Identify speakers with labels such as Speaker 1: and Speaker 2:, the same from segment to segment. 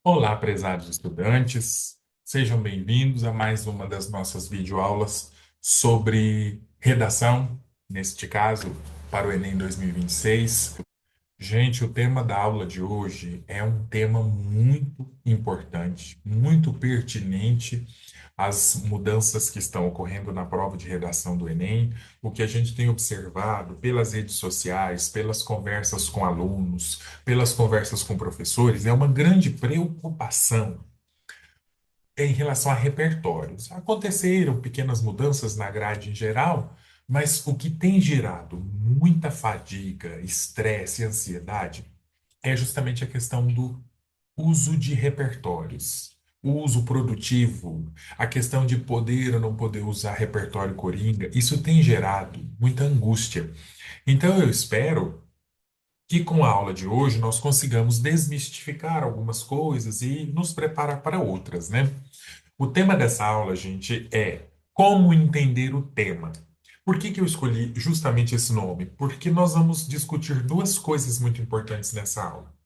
Speaker 1: Olá, prezados estudantes, sejam bem-vindos a mais uma das nossas videoaulas sobre redação, neste caso, para o Enem 2026. Gente, o tema da aula de hoje é um tema muito importante, muito pertinente às mudanças que estão ocorrendo na prova de redação do Enem, o que a gente tem observado pelas redes sociais, pelas conversas com alunos, pelas conversas com professores, é uma grande preocupação em relação a repertórios. Aconteceram pequenas mudanças na grade em geral, mas o que tem gerado muita fadiga, estresse e ansiedade é justamente a questão do uso de repertórios. O uso produtivo, a questão de poder ou não poder usar repertório coringa, isso tem gerado muita angústia. Então eu espero que com a aula de hoje nós consigamos desmistificar algumas coisas e nos preparar para outras, né? O tema dessa aula, gente, é como entender o tema. Por que que eu escolhi justamente esse nome? Porque nós vamos discutir duas coisas muito importantes nessa aula.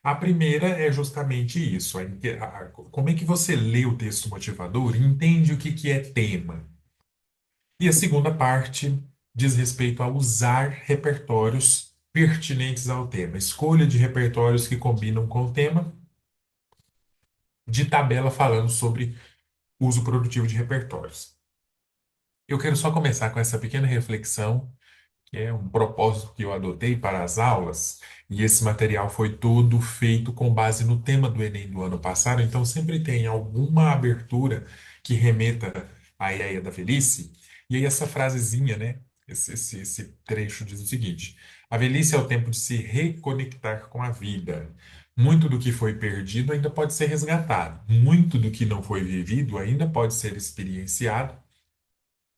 Speaker 1: A primeira é justamente isso, como é que você lê o texto motivador e entende o que que é tema. E a segunda parte diz respeito a usar repertórios pertinentes ao tema, escolha de repertórios que combinam com o tema, de tabela falando sobre uso produtivo de repertórios. Eu quero só começar com essa pequena reflexão, que é um propósito que eu adotei para as aulas, e esse material foi todo feito com base no tema do Enem do ano passado, então sempre tem alguma abertura que remeta à ideia da velhice, e aí essa frasezinha, né? Esse trecho diz o seguinte: a velhice é o tempo de se reconectar com a vida. Muito do que foi perdido ainda pode ser resgatado, muito do que não foi vivido ainda pode ser experienciado,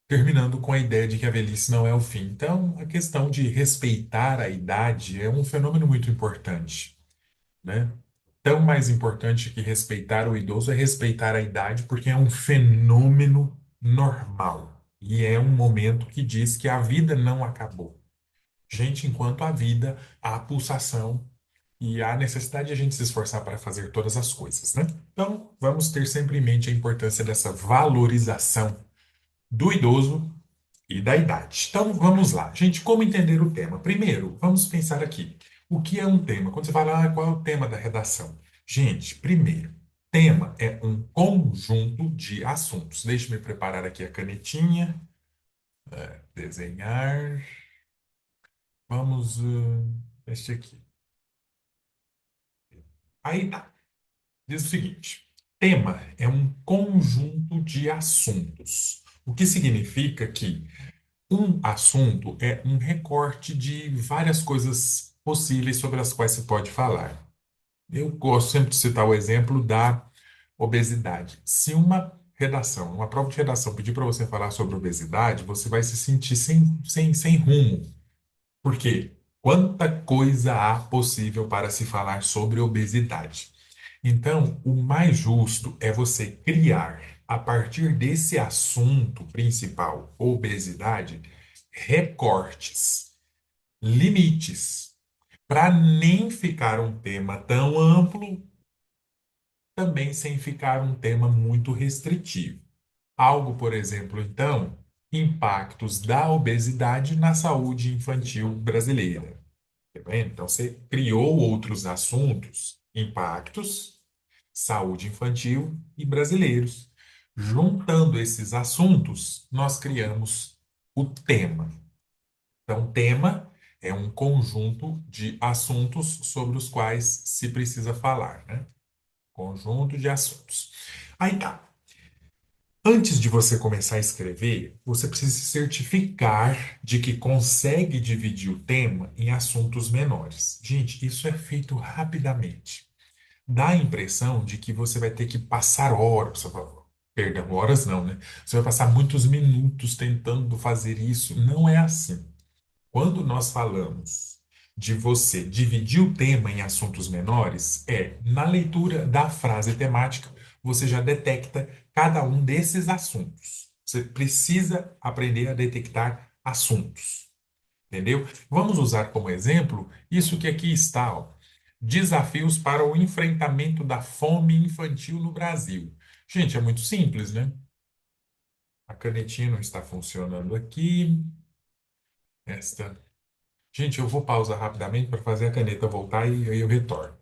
Speaker 1: terminando com a ideia de que a velhice não é o fim. Então, a questão de respeitar a idade é um fenômeno muito importante, né? Tão mais importante que respeitar o idoso é respeitar a idade, porque é um fenômeno normal. E é um momento que diz que a vida não acabou. Gente, enquanto há vida, há pulsação e há necessidade de a gente se esforçar para fazer todas as coisas, né? Então, vamos ter sempre em mente a importância dessa valorização do idoso e da idade. Então, vamos lá. Gente, como entender o tema? Primeiro, vamos pensar aqui. O que é um tema? Quando você fala, qual é o tema da redação? Gente, primeiro, tema é um conjunto de assuntos. Deixe-me preparar aqui a canetinha, desenhar. Vamos, este aqui. Aí tá. Diz o seguinte: tema é um conjunto de assuntos. O que significa que um assunto é um recorte de várias coisas possíveis sobre as quais se pode falar. Eu gosto sempre de citar o exemplo da obesidade. Se uma prova de redação pedir para você falar sobre obesidade, você vai se sentir sem rumo. Por quê? Quanta coisa há possível para se falar sobre obesidade. Então, o mais justo é você criar, a partir desse assunto principal, obesidade, recortes, limites, para nem ficar um tema tão amplo, também sem ficar um tema muito restritivo. Algo, por exemplo, então, impactos da obesidade na saúde infantil brasileira. Tá vendo? Então, você criou outros assuntos, impactos, saúde infantil e brasileiros. Juntando esses assuntos, nós criamos o tema. Então, tema é um conjunto de assuntos sobre os quais se precisa falar, né? Conjunto de assuntos. Aí tá. Antes de você começar a escrever, você precisa se certificar de que consegue dividir o tema em assuntos menores. Gente, isso é feito rapidamente. Dá a impressão de que você vai ter que passar horas, perdão, horas não, né? Você vai passar muitos minutos tentando fazer isso. Não é assim. Quando nós falamos de você dividir o tema em assuntos menores, na leitura da frase temática, você já detecta cada um desses assuntos. Você precisa aprender a detectar assuntos, entendeu? Vamos usar como exemplo isso que aqui está, ó. Desafios para o enfrentamento da fome infantil no Brasil. Gente, é muito simples, né? A canetinha não está funcionando aqui. Esta. Gente, eu vou pausar rapidamente para fazer a caneta voltar e aí eu retorno.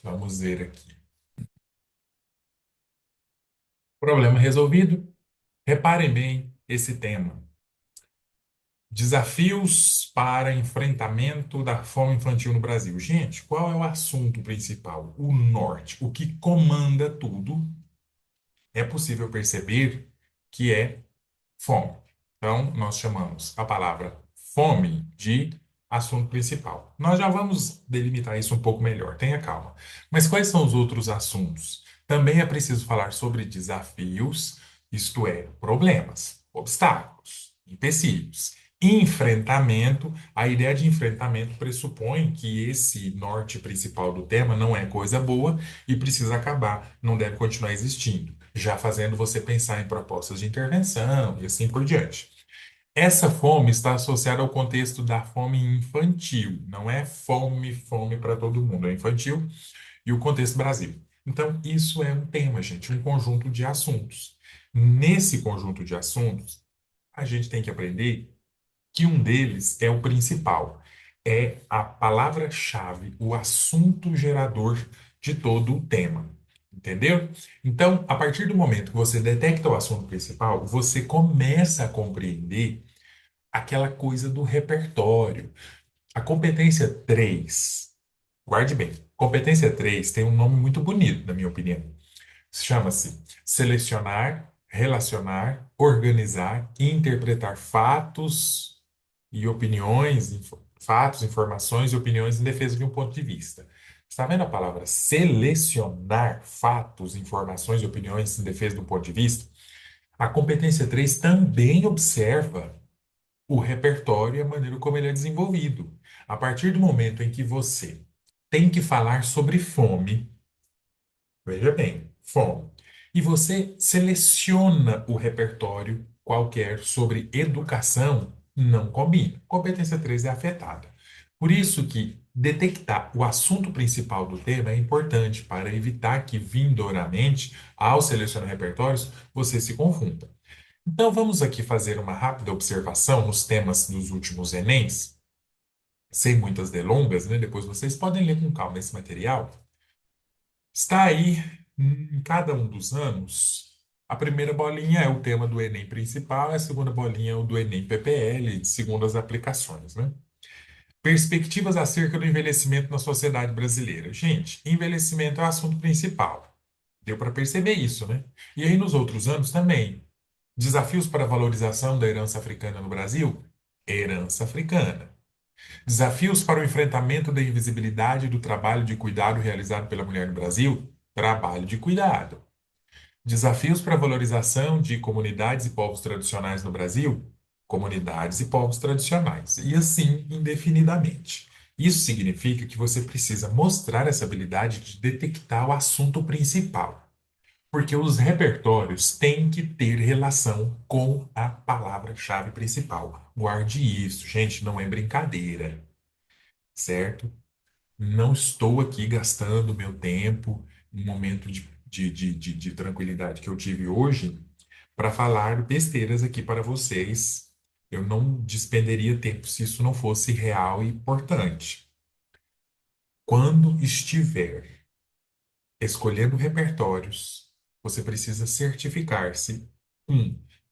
Speaker 1: Vamos ver aqui. Problema resolvido? Reparem bem esse tema. Desafios para enfrentamento da fome infantil no Brasil. Gente, qual é o assunto principal? O norte. O que comanda tudo é possível perceber que é fome. Então, nós chamamos a palavra fome de assunto principal. Nós já vamos delimitar isso um pouco melhor, tenha calma. Mas quais são os outros assuntos? Também é preciso falar sobre desafios, isto é, problemas, obstáculos, empecilhos. Enfrentamento, a ideia de enfrentamento pressupõe que esse norte principal do tema não é coisa boa e precisa acabar, não deve continuar existindo, já fazendo você pensar em propostas de intervenção e assim por diante. Essa fome está associada ao contexto da fome infantil, não é fome para todo mundo, é infantil e o contexto Brasil. Então, isso é um tema, gente, um conjunto de assuntos. Nesse conjunto de assuntos, a gente tem que aprender que um deles é o principal, é a palavra-chave, o assunto gerador de todo o tema. Entendeu? Então, a partir do momento que você detecta o assunto principal, você começa a compreender aquela coisa do repertório. A competência 3, guarde bem, competência 3 tem um nome muito bonito, na minha opinião. Chama-se selecionar, relacionar, organizar e interpretar fatos, informações e opiniões em defesa de um ponto de vista. Está vendo a palavra selecionar fatos, informações e opiniões em defesa de um ponto de vista? A competência 3 também observa o repertório e a maneira como ele é desenvolvido. A partir do momento em que você tem que falar sobre fome, veja bem, fome. E você seleciona o repertório qualquer sobre educação, não combina. Competência 3 é afetada. Por isso que detectar o assunto principal do tema é importante para evitar que, vindoramente, ao selecionar repertórios, você se confunda. Então, vamos aqui fazer uma rápida observação nos temas dos últimos Enems, sem muitas delongas, né? Depois vocês podem ler com calma esse material. Está aí, em cada um dos anos, a primeira bolinha é o tema do Enem principal, a segunda bolinha é o do Enem PPL, segundo as aplicações, né? Perspectivas acerca do envelhecimento na sociedade brasileira. Gente, envelhecimento é o assunto principal. Deu para perceber isso, né? E aí, nos outros anos também. Desafios para a valorização da herança africana no Brasil? Herança africana. Desafios para o enfrentamento da invisibilidade do trabalho de cuidado realizado pela mulher no Brasil? Trabalho de cuidado. Desafios para a valorização de comunidades e povos tradicionais no Brasil? Comunidades e povos tradicionais. E assim indefinidamente. Isso significa que você precisa mostrar essa habilidade de detectar o assunto principal. Porque os repertórios têm que ter relação com a palavra-chave principal. Guarde isso, gente, não é brincadeira, certo? Não estou aqui gastando meu tempo, um momento de tranquilidade que eu tive hoje, para falar besteiras aqui para vocês. Eu não despenderia tempo se isso não fosse real e importante. Quando estiver escolhendo repertórios, você precisa certificar-se,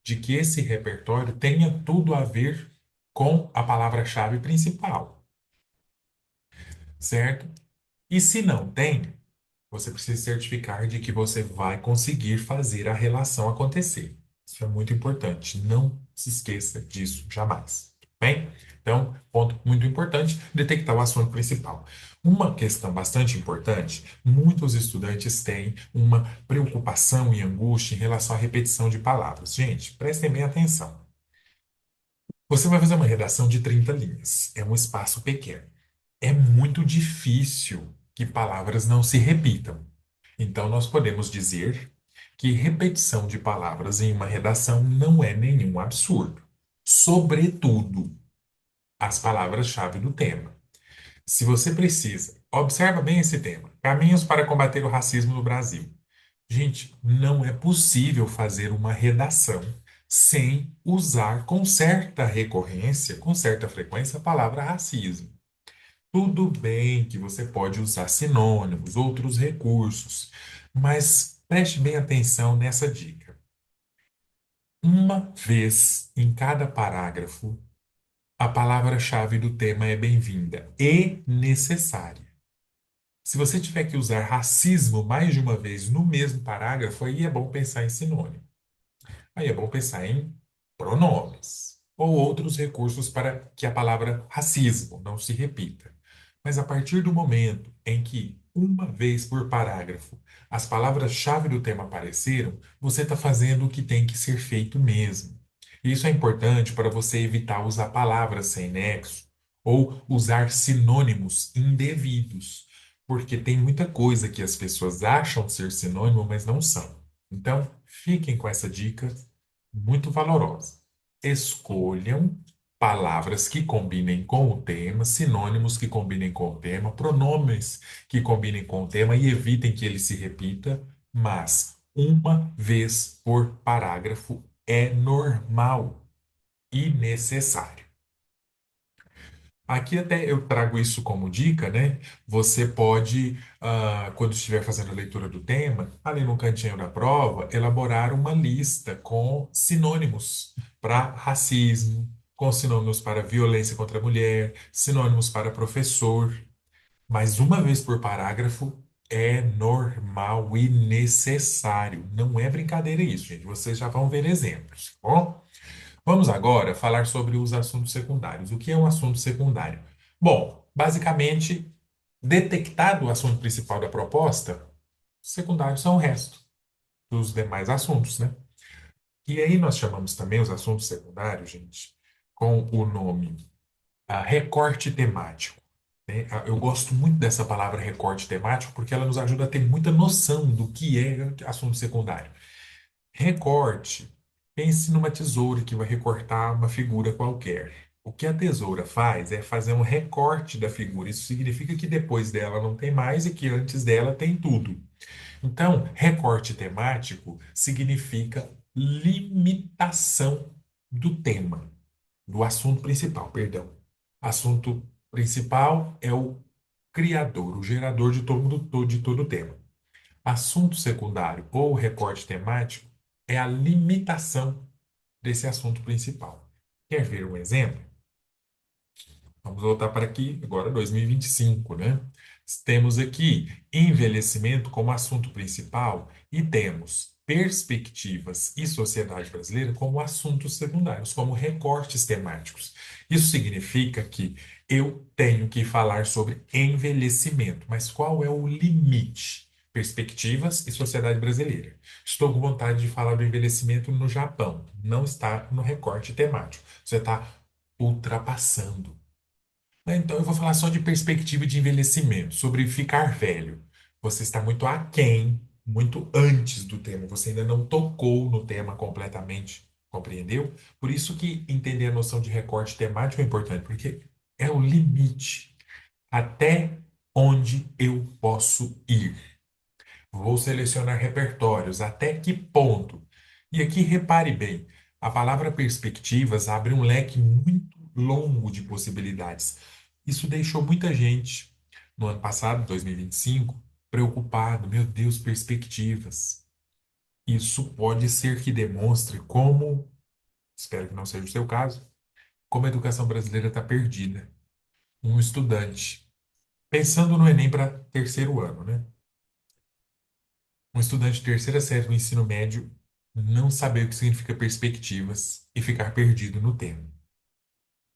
Speaker 1: de que esse repertório tenha tudo a ver com a palavra-chave principal, certo? E se não tem, você precisa certificar de que você vai conseguir fazer a relação acontecer. Isso é muito importante. Não se esqueça disso jamais. Bem? Então, ponto muito importante, detectar o assunto principal. Uma questão bastante importante, muitos estudantes têm uma preocupação e angústia em relação à repetição de palavras. Gente, prestem bem atenção. Você vai fazer uma redação de 30 linhas. É um espaço pequeno. É muito difícil que palavras não se repitam. Então, nós podemos dizer que repetição de palavras em uma redação não é nenhum absurdo. Sobretudo, as palavras-chave do tema. Se você precisa Observa bem esse tema. Caminhos para combater o racismo no Brasil. Gente, não é possível fazer uma redação sem usar com certa recorrência, com certa frequência, a palavra racismo. Tudo bem que você pode usar sinônimos, outros recursos, mas preste bem atenção nessa dica. Uma vez em cada parágrafo, a palavra-chave do tema é bem-vinda e necessária. Se você tiver que usar racismo mais de uma vez no mesmo parágrafo, aí é bom pensar em sinônimo. Aí é bom pensar em pronomes ou outros recursos para que a palavra racismo não se repita. Mas a partir do momento em que, uma vez por parágrafo, as palavras-chave do tema apareceram, você está fazendo o que tem que ser feito mesmo. Isso é importante para você evitar usar palavras sem nexo ou usar sinônimos indevidos, porque tem muita coisa que as pessoas acham ser sinônimo, mas não são. Então, fiquem com essa dica muito valorosa. Escolham palavras que combinem com o tema, sinônimos que combinem com o tema, pronomes que combinem com o tema e evitem que ele se repita, mas uma vez por parágrafo é normal e necessário. Aqui até eu trago isso como dica, né? Você pode, quando estiver fazendo a leitura do tema, ali no cantinho da prova, elaborar uma lista com sinônimos para racismo, com sinônimos para violência contra a mulher, sinônimos para professor. Mas uma vez por parágrafo é normal e necessário. Não é brincadeira isso, gente. Vocês já vão ver exemplos, tá bom? Vamos agora falar sobre os assuntos secundários. O que é um assunto secundário? Bom, basicamente, detectado o assunto principal da proposta, secundários são o resto dos demais assuntos, né? E aí nós chamamos também os assuntos secundários, gente, com o nome recorte temático, né? Eu gosto muito dessa palavra recorte temático porque ela nos ajuda a ter muita noção do que é assunto secundário. Recorte. Pense numa tesoura que vai recortar uma figura qualquer. O que a tesoura faz é fazer um recorte da figura. Isso significa que depois dela não tem mais e que antes dela tem tudo. Então, recorte temático significa limitação do tema, do assunto principal, perdão. Assunto principal é o criador, o gerador de todo o tema. Assunto secundário ou recorte temático é a limitação desse assunto principal. Quer ver um exemplo? Vamos voltar para aqui, agora 2025, né? Temos aqui envelhecimento como assunto principal e temos perspectivas e sociedade brasileira como assuntos secundários, como recortes temáticos. Isso significa que eu tenho que falar sobre envelhecimento, mas qual é o limite? Perspectivas e sociedade brasileira. Estou com vontade de falar do envelhecimento no Japão. Não está no recorte temático. Você está ultrapassando. Então, eu vou falar só de perspectiva de envelhecimento, sobre ficar velho. Você está muito aquém, muito antes do tema. Você ainda não tocou no tema completamente, compreendeu? Por isso que entender a noção de recorte temático é importante, porque é o limite. Até onde eu posso ir? Vou selecionar repertórios. Até que ponto? E aqui repare bem, a palavra perspectivas abre um leque muito longo de possibilidades. Isso deixou muita gente, no ano passado, 2025, preocupado. Meu Deus, perspectivas. Isso pode ser que demonstre como, espero que não seja o seu caso, como a educação brasileira está perdida. Um estudante, pensando no Enem para terceiro ano, né? Um estudante de terceira série do ensino médio não saber o que significa perspectivas e ficar perdido no tema.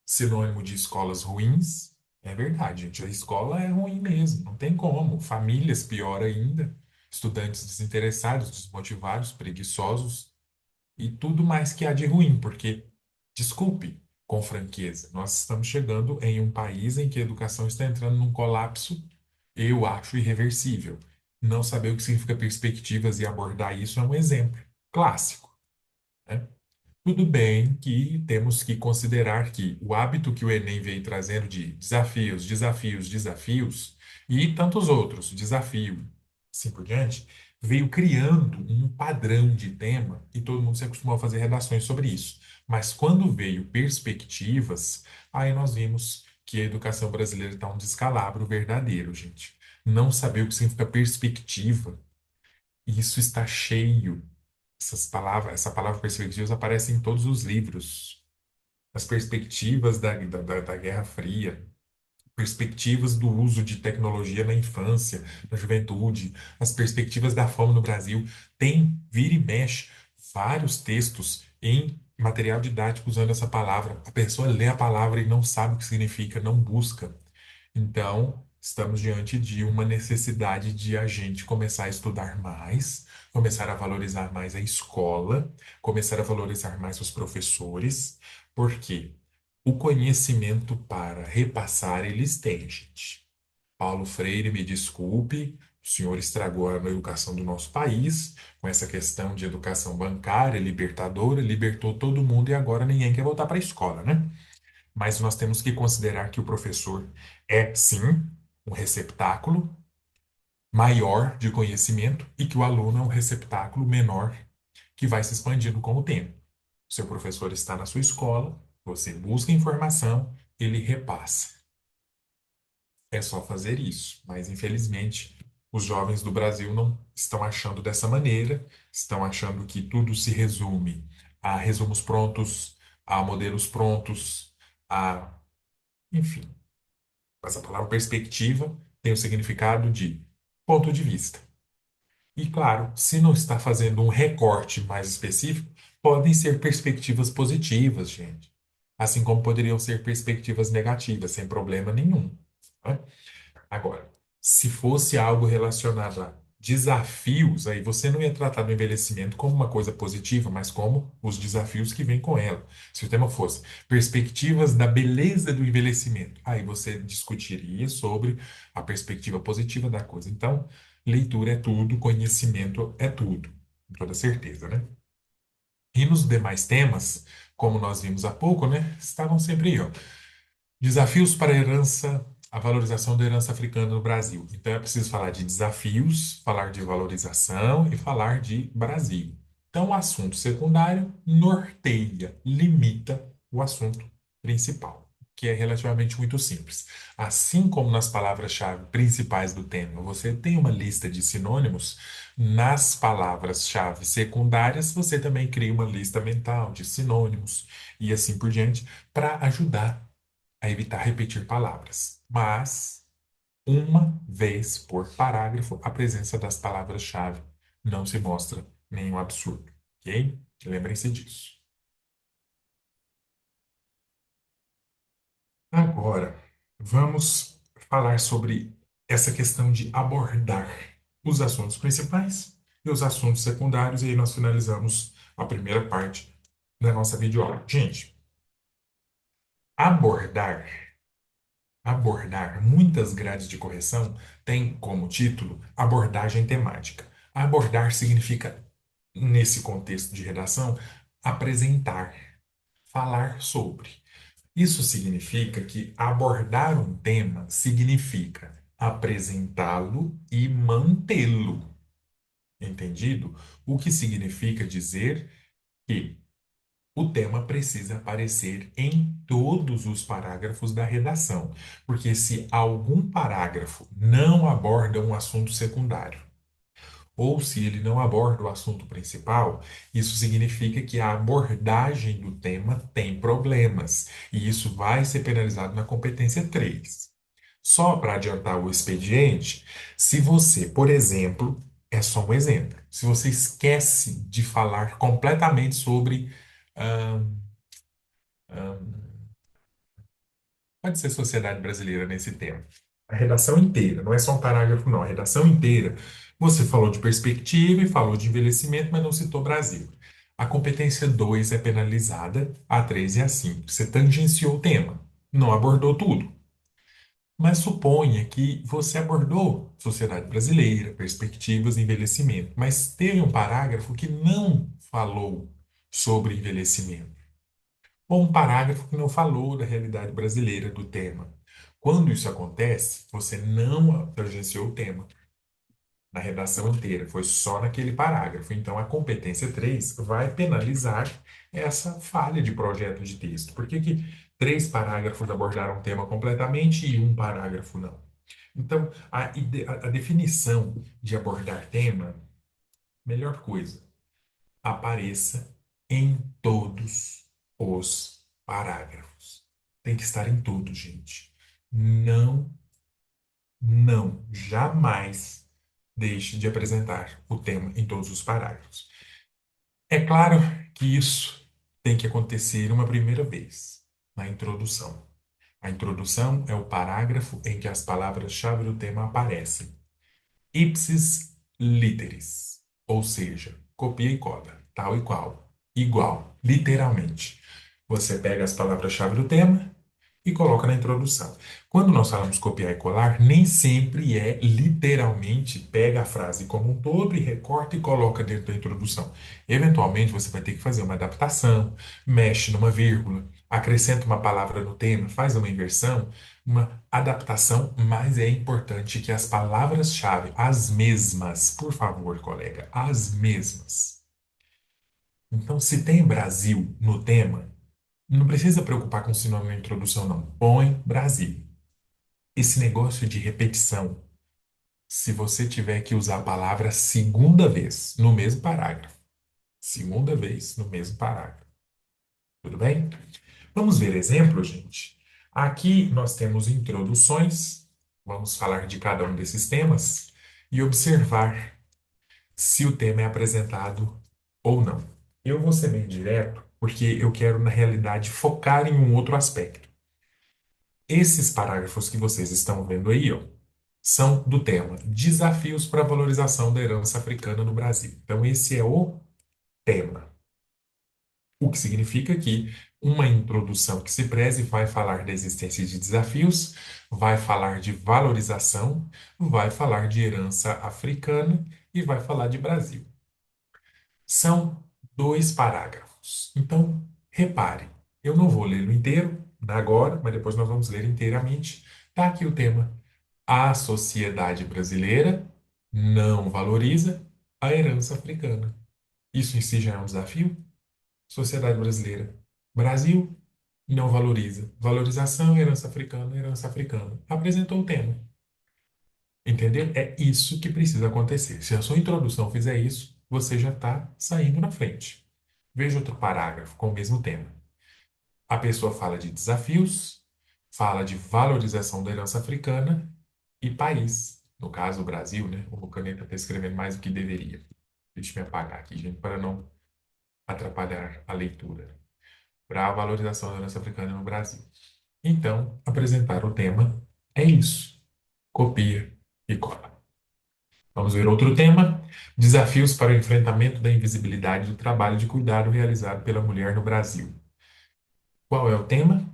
Speaker 1: Sinônimo de escolas ruins, é verdade, gente. A escola é ruim mesmo, não tem como. Famílias, pior ainda. Estudantes desinteressados, desmotivados, preguiçosos e tudo mais que há de ruim, porque, desculpe, com franqueza, nós estamos chegando em um país em que a educação está entrando num colapso, eu acho, irreversível. Não saber o que significa perspectivas e abordar isso é um exemplo clássico, né? Tudo bem que temos que considerar que o hábito que o Enem vem trazendo de desafios, desafios, desafios, e tantos outros, desafio, assim por diante, veio criando um padrão de tema e todo mundo se acostumou a fazer redações sobre isso. Mas quando veio perspectivas, aí nós vimos que a educação brasileira está um descalabro verdadeiro, gente. Não saber o que significa perspectiva, isso está cheio. Essa palavra perspectivas aparece em todos os livros. As perspectivas da Guerra Fria, perspectivas do uso de tecnologia na infância, na juventude, as perspectivas da fome no Brasil. Tem, vira e mexe, vários textos em material didático usando essa palavra. A pessoa lê a palavra e não sabe o que significa, não busca. Então, estamos diante de uma necessidade de a gente começar a estudar mais, começar a valorizar mais a escola, começar a valorizar mais os professores, porque o conhecimento para repassar eles têm, gente. Paulo Freire, me desculpe, o senhor estragou a educação do nosso país com essa questão de educação bancária, libertadora, libertou todo mundo e agora ninguém quer voltar para a escola, né? Mas nós temos que considerar que o professor é, sim, um receptáculo maior de conhecimento e que o aluno é um receptáculo menor que vai se expandindo com o tempo. O seu professor está na sua escola, você busca informação, ele repassa. É só fazer isso. Mas, infelizmente, os jovens do Brasil não estão achando dessa maneira, estão achando que tudo se resume a resumos prontos, a modelos prontos, a. Enfim. Mas a palavra perspectiva tem o significado de ponto de vista. E claro, se não está fazendo um recorte mais específico, podem ser perspectivas positivas, gente. Assim como poderiam ser perspectivas negativas, sem problema nenhum, né? Agora, se fosse algo relacionado a desafios, aí você não ia tratar do envelhecimento como uma coisa positiva, mas como os desafios que vêm com ela. Se o tema fosse perspectivas da beleza do envelhecimento, aí você discutiria sobre a perspectiva positiva da coisa. Então, leitura é tudo, conhecimento é tudo, com toda certeza, né? E nos demais temas, como nós vimos há pouco, né, estavam sempre aí, ó. Desafios para a herança, a valorização da herança africana no Brasil. Então é preciso falar de desafios, falar de valorização e falar de Brasil. Então o assunto secundário norteia, limita o assunto principal, que é relativamente muito simples. Assim como nas palavras-chave principais do tema, você tem uma lista de sinônimos, nas palavras-chave secundárias você também cria uma lista mental de sinônimos e assim por diante para ajudar a evitar repetir palavras, mas uma vez por parágrafo a presença das palavras-chave não se mostra nenhum absurdo, ok? Lembrem-se disso. Agora, vamos falar sobre essa questão de abordar os assuntos principais e os assuntos secundários, e aí nós finalizamos a primeira parte da nossa videoaula. Gente, abordar muitas grades de correção têm como título abordagem temática. Abordar significa, nesse contexto de redação, apresentar, falar sobre. Isso significa que abordar um tema significa apresentá-lo e mantê-lo. Entendido? O que significa dizer que o tema precisa aparecer em todos os parágrafos da redação, porque se algum parágrafo não aborda um assunto secundário, ou se ele não aborda o assunto principal, isso significa que a abordagem do tema tem problemas, e isso vai ser penalizado na competência 3. Só para adiantar o expediente, se você, por exemplo, é só um exemplo, se você esquece de falar completamente sobre. Pode ser sociedade brasileira nesse tema. A redação inteira, não é só um parágrafo, não. A redação inteira. Você falou de perspectiva e falou de envelhecimento, mas não citou Brasil. A competência 2 é penalizada, a 3 e a 5. Você tangenciou o tema, não abordou tudo. Mas suponha que você abordou sociedade brasileira, perspectivas e envelhecimento, mas teve um parágrafo que não falou sobre envelhecimento ou um parágrafo que não falou da realidade brasileira do tema. Quando isso acontece, você não tangenciou o tema na redação inteira, foi só naquele parágrafo. Então, a competência 3 vai penalizar essa falha de projeto de texto. Por que que 3 parágrafos abordaram um tema completamente e um parágrafo não? Então, a definição de abordar tema, melhor coisa, apareça em todos os parágrafos. Tem que estar em todos, gente. Não, não, jamais deixe de apresentar o tema em todos os parágrafos. É claro que isso tem que acontecer uma primeira vez, na introdução. A introdução é o parágrafo em que as palavras-chave do tema aparecem. Ipsis literis, ou seja, copia e cola, tal e qual, igual, literalmente. Você pega as palavras-chave do tema e coloca na introdução. Quando nós falamos copiar e colar, nem sempre é literalmente pega a frase como um todo e recorta e coloca dentro da introdução. Eventualmente, você vai ter que fazer uma adaptação, mexe numa vírgula, acrescenta uma palavra no tema, faz uma inversão, uma adaptação, mas é importante que as palavras-chave, as mesmas, por favor, colega, as mesmas. Então, se tem Brasil no tema, não precisa preocupar com o sinônimo na introdução, não. Põe Brasil. Esse negócio de repetição, se você tiver que usar a palavra segunda vez no mesmo parágrafo, segunda vez no mesmo parágrafo, tudo bem? Vamos ver exemplos, gente? Aqui nós temos introduções, vamos falar de cada um desses temas e observar se o tema é apresentado ou não. Eu vou ser bem direto, porque eu quero, na realidade, focar em um outro aspecto. Esses parágrafos que vocês estão vendo aí, ó, são do tema Desafios para a Valorização da Herança Africana no Brasil. Então, esse é o tema. O que significa que uma introdução que se preze vai falar da existência de desafios, vai falar de valorização, vai falar de herança africana e vai falar de Brasil. São 2 parágrafos. Então, repare, eu não vou lê-lo inteiro agora, mas depois nós vamos ler inteiramente. Está aqui o tema. A sociedade brasileira não valoriza a herança africana. Isso em si já é um desafio? Sociedade brasileira. Brasil não valoriza. Valorização, herança africana, herança africana. Apresentou o tema. Entendeu? É isso que precisa acontecer. Se a sua introdução fizer isso, você já está saindo na frente. Veja outro parágrafo com o mesmo tema. A pessoa fala de desafios, fala de valorização da herança africana e país. No caso, o Brasil, né? O caneta está escrevendo mais do que deveria. Deixa eu me apagar aqui, gente, para não atrapalhar a leitura. Para a valorização da herança africana no Brasil. Então, apresentar o tema é isso. Copia e cola. Vamos ver outro tema: desafios para o enfrentamento da invisibilidade do trabalho de cuidado realizado pela mulher no Brasil. Qual é o tema?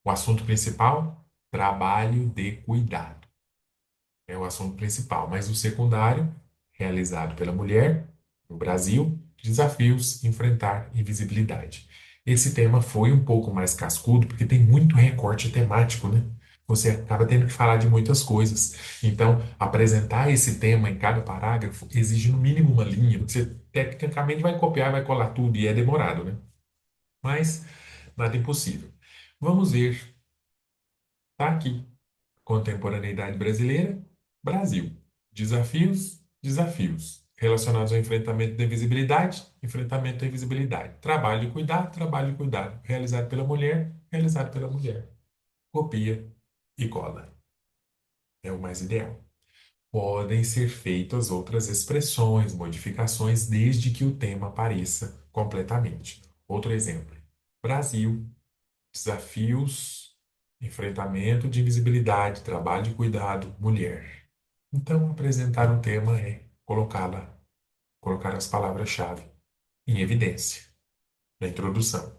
Speaker 1: O assunto principal? Trabalho de cuidado. É o assunto principal, mas o secundário, realizado pela mulher no Brasil, desafios, enfrentar invisibilidade. Esse tema foi um pouco mais cascudo, porque tem muito recorte temático, né? Você acaba tendo que falar de muitas coisas. Então, apresentar esse tema em cada parágrafo exige no mínimo uma linha, porque você tecnicamente vai copiar, vai colar tudo e é demorado, né? Mas nada impossível. Vamos ver, tá aqui. Contemporaneidade brasileira, Brasil. Desafios, desafios. Relacionados ao enfrentamento da invisibilidade. Trabalho e cuidado, trabalho e cuidado. Realizado pela mulher, realizado pela mulher. Copia e cola. É o mais ideal. Podem ser feitas outras expressões, modificações, desde que o tema apareça completamente. Outro exemplo. Brasil, desafios, enfrentamento de invisibilidade, trabalho e cuidado, mulher. Então, apresentar o tema é colocar as palavras-chave em evidência na introdução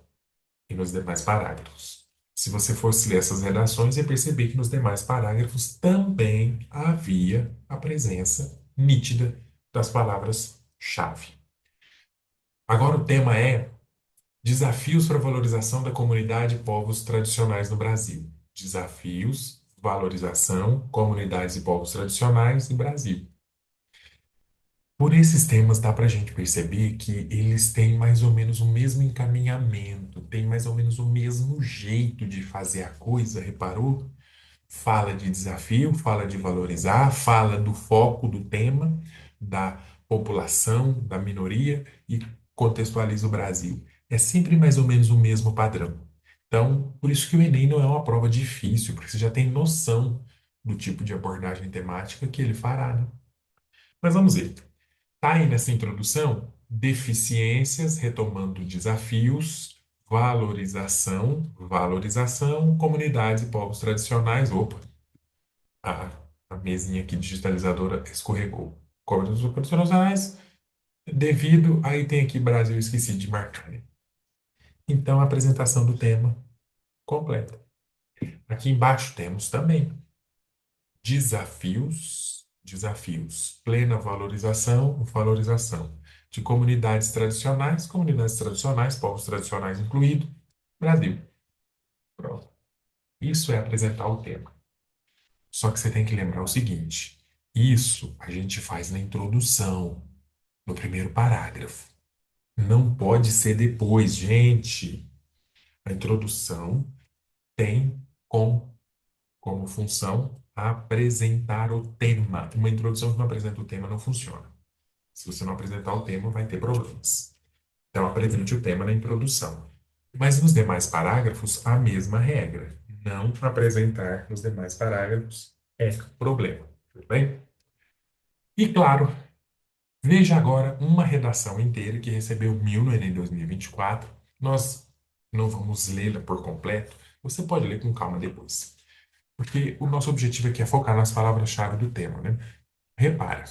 Speaker 1: e nos demais parágrafos. Se você fosse ler essas redações, ia perceber que nos demais parágrafos também havia a presença nítida das palavras-chave. Agora o tema é Desafios para a valorização da comunidade e povos tradicionais no Brasil. Desafios valorização, comunidades e povos tradicionais e Brasil. Por esses temas dá para a gente perceber que eles têm mais ou menos o mesmo encaminhamento, têm mais ou menos o mesmo jeito de fazer a coisa, reparou? Fala de desafio, fala de valorizar, fala do foco do tema, da população, da minoria e contextualiza o Brasil. É sempre mais ou menos o mesmo padrão. Então, por isso que o Enem não é uma prova difícil, porque você já tem noção do tipo de abordagem temática que ele fará, né? Mas vamos ver. Tá aí nessa introdução, deficiências, retomando desafios, valorização, comunidades e povos tradicionais. Opa, a, a mesinha aqui digitalizadora escorregou. Comunidades tradicionais, devido, aí tem aqui Brasil, eu esqueci de marcar, né? Então, a apresentação do tema completa. Aqui embaixo temos também desafios, plena valorização de comunidades tradicionais, povos tradicionais incluído, Brasil. Pronto. Isso é apresentar o tema. Só que você tem que lembrar o seguinte: isso a gente faz na introdução, no primeiro parágrafo. Não pode ser depois, gente. A introdução tem como função apresentar o tema. Uma introdução que não apresenta o tema não funciona. Se você não apresentar o tema, vai ter problemas. Então, apresente o tema na introdução. Mas nos demais parágrafos, a mesma regra. Não apresentar nos demais parágrafos é problema. Tudo bem? E claro, veja agora uma redação inteira que recebeu 1000 no Enem 2024. Nós não vamos lê-la por completo. Você pode ler com calma depois. Porque o nosso objetivo aqui é focar nas palavras-chave do tema, né? Repara,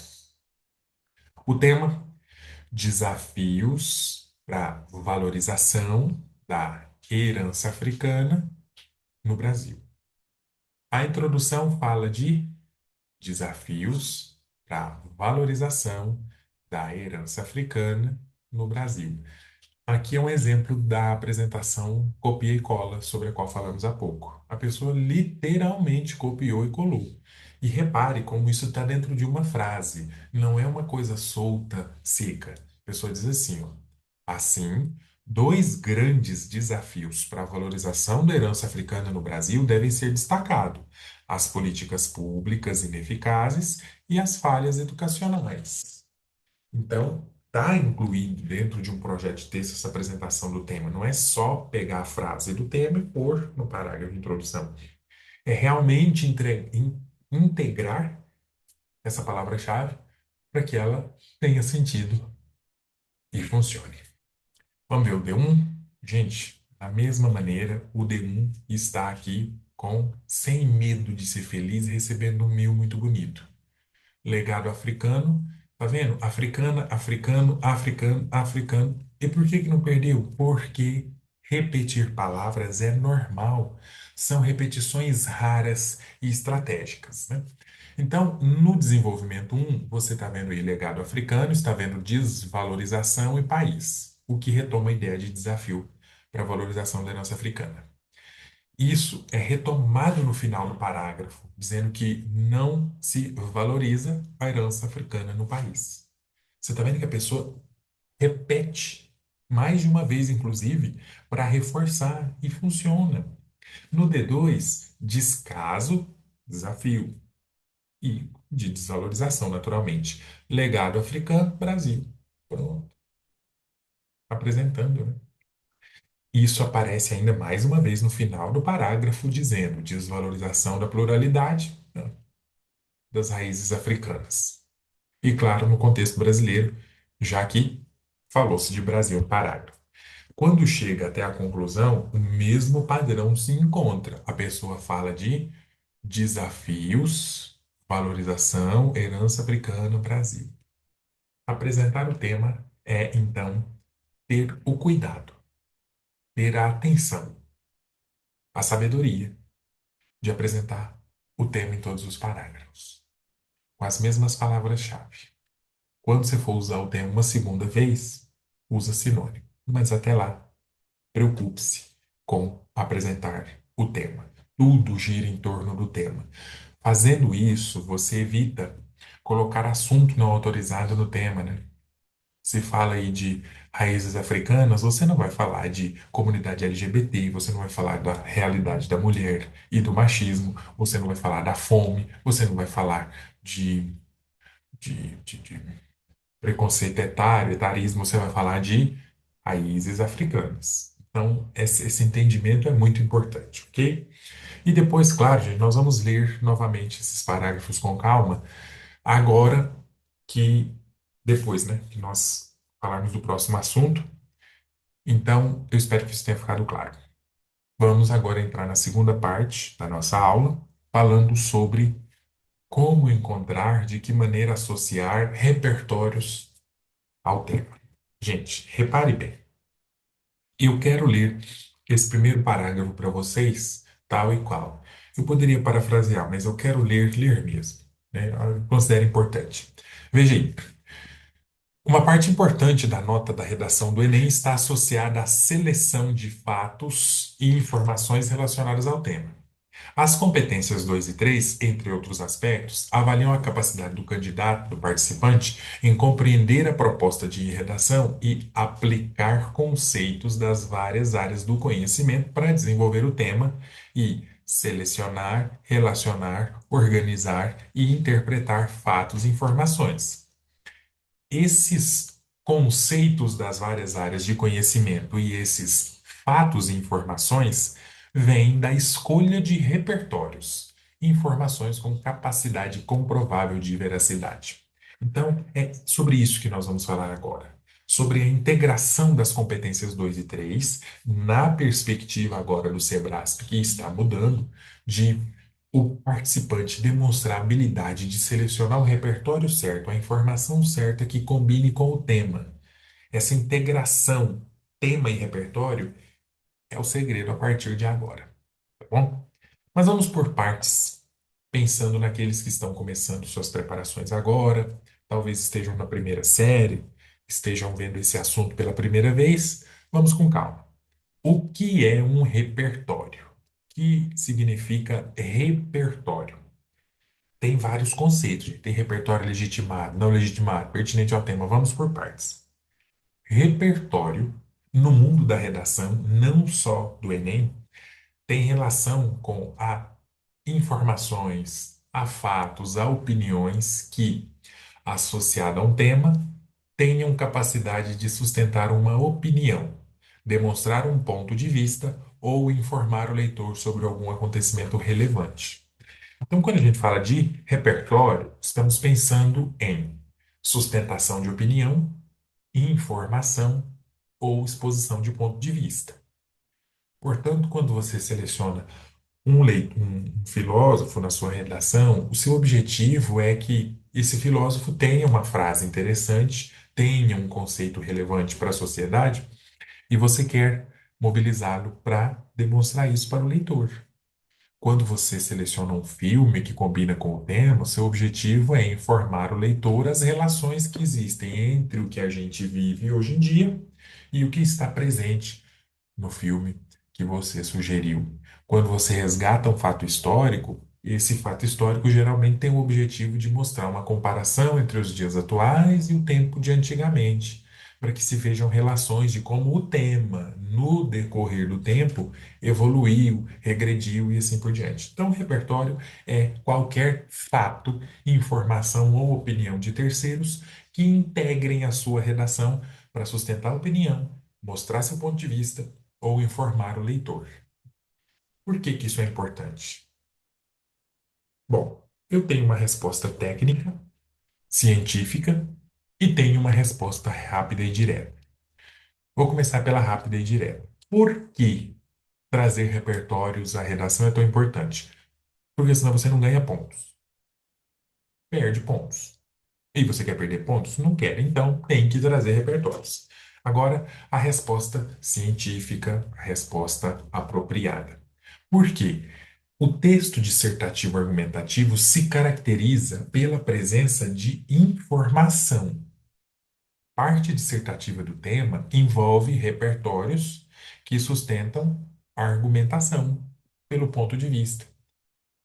Speaker 1: o tema desafios para valorização da herança africana no Brasil. A introdução fala de desafios para valorização da herança africana no Brasil. Aqui é um exemplo da apresentação copia e cola, sobre a qual falamos há pouco. A pessoa literalmente copiou e colou. E repare como isso está dentro de uma frase, não é uma coisa solta, seca. A pessoa diz assim, ó, assim, dois grandes desafios para a valorização da herança africana no Brasil devem ser destacados: as políticas públicas ineficazes e as falhas educacionais. Então, está incluído dentro de um projeto de texto essa apresentação do tema. Não é só pegar a frase do tema e pôr no parágrafo de introdução. É realmente integrar essa palavra-chave para que ela tenha sentido e funcione. Vamos ver o D1? Gente, da mesma maneira, o D1 está aqui com sem medo de ser feliz, recebendo um mil muito bonito. Legado africano, tá vendo? Africana, africano, africano, africano. E por que que não perdeu? Porque repetir palavras é normal. São repetições raras e estratégicas, né? Então, no desenvolvimento um você está vendo aí legado africano, está vendo desvalorização e país, o que retoma a ideia de desafio para a valorização da herança africana. Isso é retomado no final do parágrafo, dizendo que não se valoriza a herança africana no país. Você está vendo que a pessoa repete mais de uma vez, inclusive, para reforçar e funciona. No D2, descaso, desafio e de desvalorização, naturalmente. Legado africano, Brasil. Pronto, apresentando, né? Isso aparece ainda mais uma vez no final do parágrafo, dizendo desvalorização da pluralidade, né, das raízes africanas. E, claro, no contexto brasileiro, já que falou-se de Brasil no parágrafo. Quando chega até a conclusão, o mesmo padrão se encontra. A pessoa fala de desafios, valorização, herança africana no Brasil. Apresentar o tema é, então, ter o cuidado, ter a atenção, a sabedoria de apresentar o tema em todos os parágrafos, com as mesmas palavras-chave. Quando você for usar o tema uma segunda vez, usa sinônimo. Mas até lá, preocupe-se com apresentar o tema. tudo gira em torno do tema. Fazendo isso, você evita colocar assunto não autorizado no tema, né? Se fala aí de raízes africanas, você não vai falar de comunidade LGBT, você não vai falar da realidade da mulher e do machismo, você não vai falar da fome, você não vai falar de, de preconceito etário, etarismo, você vai falar de raízes africanas. Então, esse entendimento é muito importante, ok? E depois, claro, gente, nós vamos ler novamente esses parágrafos com calma, agora que, depois, né, que nós falarmos do próximo assunto. Então, eu espero que isso tenha ficado claro. Vamos agora entrar na segunda parte da nossa aula, falando sobre como encontrar, de que maneira associar repertórios ao tema. Gente, repare bem. Eu quero ler esse primeiro parágrafo para vocês, tal e qual. Eu poderia parafrasear, mas eu quero ler mesmo, né? Eu considero importante. Veja aí. Uma parte importante da nota da redação do Enem está associada à seleção de fatos e informações relacionadas ao tema. As competências 2 e 3, entre outros aspectos, avaliam a capacidade do candidato, do participante, em compreender a proposta de redação e aplicar conceitos das várias áreas do conhecimento para desenvolver o tema e selecionar, relacionar, organizar e interpretar fatos e informações. Esses conceitos das várias áreas de conhecimento e esses fatos e informações vêm da escolha de repertórios, informações com capacidade comprovável de veracidade. Então, é sobre isso que nós vamos falar agora. Sobre a integração das competências 2 e 3 na perspectiva agora do SEBRASP, que está mudando, de o participante demonstrar a habilidade de selecionar o repertório certo, a informação certa que combine com o tema. Essa integração tema e repertório é o segredo a partir de agora, tá bom? Mas vamos por partes, pensando naqueles que estão começando suas preparações agora, talvez estejam na primeira série, estejam vendo esse assunto pela primeira vez. Vamos com calma. O que é um repertório? O que significa repertório? Tem vários conceitos, gente. Tem repertório legitimado, não legitimado, pertinente ao tema. Vamos por partes. Repertório, no mundo da redação, não só do Enem, tem relação com a informações, a fatos, a opiniões que, associada a um tema, tenham capacidade de sustentar uma opinião, demonstrar um ponto de vista ou informar o leitor sobre algum acontecimento relevante. Então, quando a gente fala de repertório, estamos pensando em sustentação de opinião, informação ou exposição de ponto de vista. Portanto, quando você seleciona um filósofo na sua redação, o seu objetivo é que esse filósofo tenha uma frase interessante, tenha um conceito relevante para a sociedade, e você quer mobilizá-lo para demonstrar isso para o leitor. Quando você seleciona um filme que combina com o tema, seu objetivo é informar o leitor as relações que existem entre o que a gente vive hoje em dia e o que está presente no filme que você sugeriu. Quando você resgata um fato histórico, esse fato histórico geralmente tem o objetivo de mostrar uma comparação entre os dias atuais e o tempo de antigamente, para que se vejam relações de como o tema, no decorrer do tempo, evoluiu, regrediu e assim por diante. Então, o repertório é qualquer fato, informação ou opinião de terceiros que integrem a sua redação para sustentar a opinião, mostrar seu ponto de vista ou informar o leitor. Por que que isso é importante? Bom, eu tenho uma resposta técnica, científica e tenho uma resposta rápida e direta. Vou começar pela rápida e direta. Por que trazer repertórios à redação é tão importante? Porque senão você não ganha pontos. Perde pontos. E você quer perder pontos? Não quer. Então tem que trazer repertórios. Agora, a resposta científica, a resposta apropriada. Por quê? O texto dissertativo argumentativo se caracteriza pela presença de informação. Parte dissertativa do tema envolve repertórios que sustentam a argumentação. pelo ponto de vista,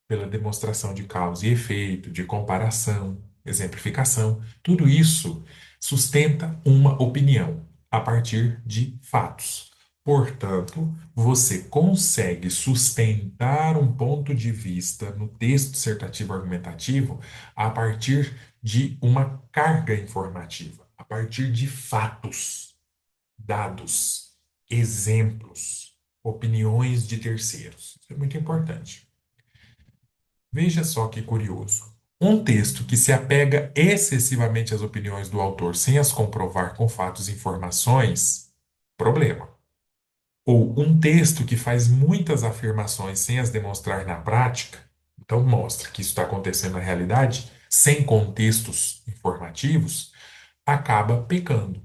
Speaker 1: pela demonstração de causa e efeito, de comparação, exemplificação. Tudo isso sustenta uma opinião a partir de fatos. Portanto, você consegue sustentar um ponto de vista no texto dissertativo argumentativo a partir de uma carga informativa, a partir de fatos, dados, exemplos, opiniões de terceiros. Isso é muito importante. Veja só que curioso. Um texto que se apega excessivamente às opiniões do autor sem as comprovar com fatos e informações, problema. Ou um texto que faz muitas afirmações sem as demonstrar na prática, então mostra que isso está acontecendo na realidade, sem contextos informativos, acaba pecando.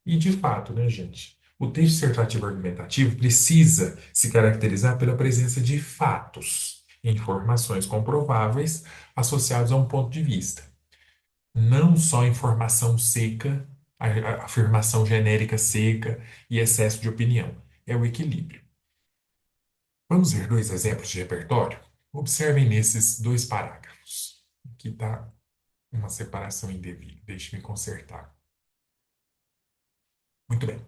Speaker 1: E de fato, né, gente? O texto dissertativo argumentativo precisa se caracterizar pela presença de fatos, informações comprováveis associados a um ponto de vista. Não só informação seca, afirmação genérica seca e excesso de opinião. É o equilíbrio. Vamos ver dois exemplos de repertório? Observem nesses dois parágrafos. Aqui está uma separação indevida. Deixe-me consertar. Muito bem.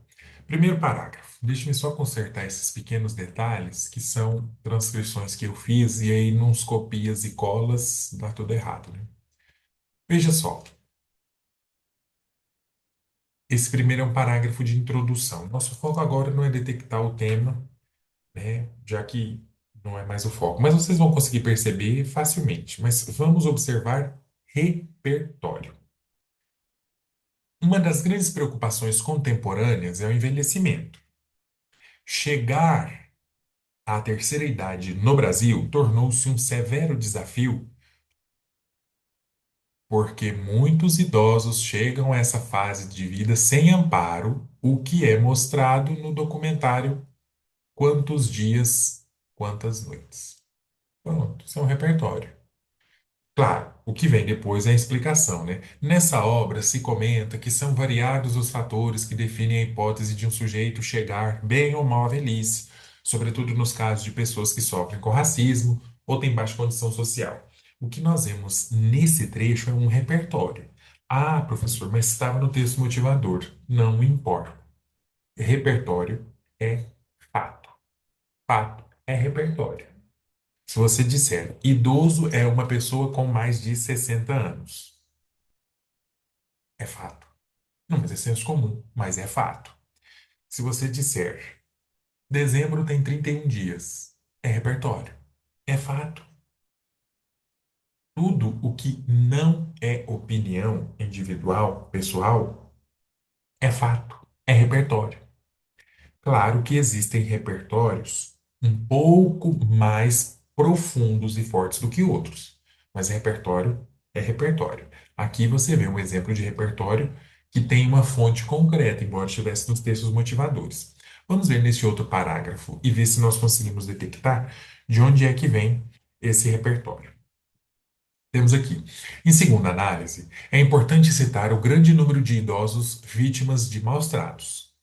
Speaker 1: Primeiro parágrafo. Deixe-me só consertar esses pequenos detalhes que são transcrições que eu fiz e aí nos copias e colas dá tudo errado, né? Veja só. Esse primeiro é um parágrafo de introdução. Nosso foco agora não é detectar o tema, né? Já que não é mais o foco. Mas vocês vão conseguir perceber facilmente. Mas vamos observar repertório. Uma das grandes preocupações contemporâneas é o envelhecimento. Chegar à terceira idade no Brasil tornou-se um severo desafio, porque muitos idosos chegam a essa fase de vida sem amparo, o que é mostrado no documentário Quantos Dias, Quantas Noites. Pronto, isso é um repertório. Claro, o que vem depois é a explicação, né? Nessa obra se comenta que são variados os fatores que definem a hipótese de um sujeito chegar bem ou mal à velhice, sobretudo nos casos de pessoas que sofrem com racismo ou têm baixa condição social. O que nós vemos nesse trecho é um repertório. Ah, professor, mas estava no texto motivador. Não importa. Repertório é fato. Fato é repertório. Se você disser idoso é uma pessoa com mais de 60 anos, é fato. Não, mas é senso comum, mas é fato. Se você disser dezembro tem 31 dias, é repertório, é fato. Tudo o que não é opinião individual, pessoal, é fato, é repertório. Claro que existem repertórios um pouco mais profundos e fortes do que outros, mas repertório é repertório. Aqui você vê um exemplo de repertório que tem uma fonte concreta, embora estivesse nos textos motivadores. Vamos ver nesse outro parágrafo e ver se nós conseguimos detectar de onde é que vem esse repertório. Temos aqui. Em segunda análise, é importante citar o grande número de idosos vítimas de maus tratos.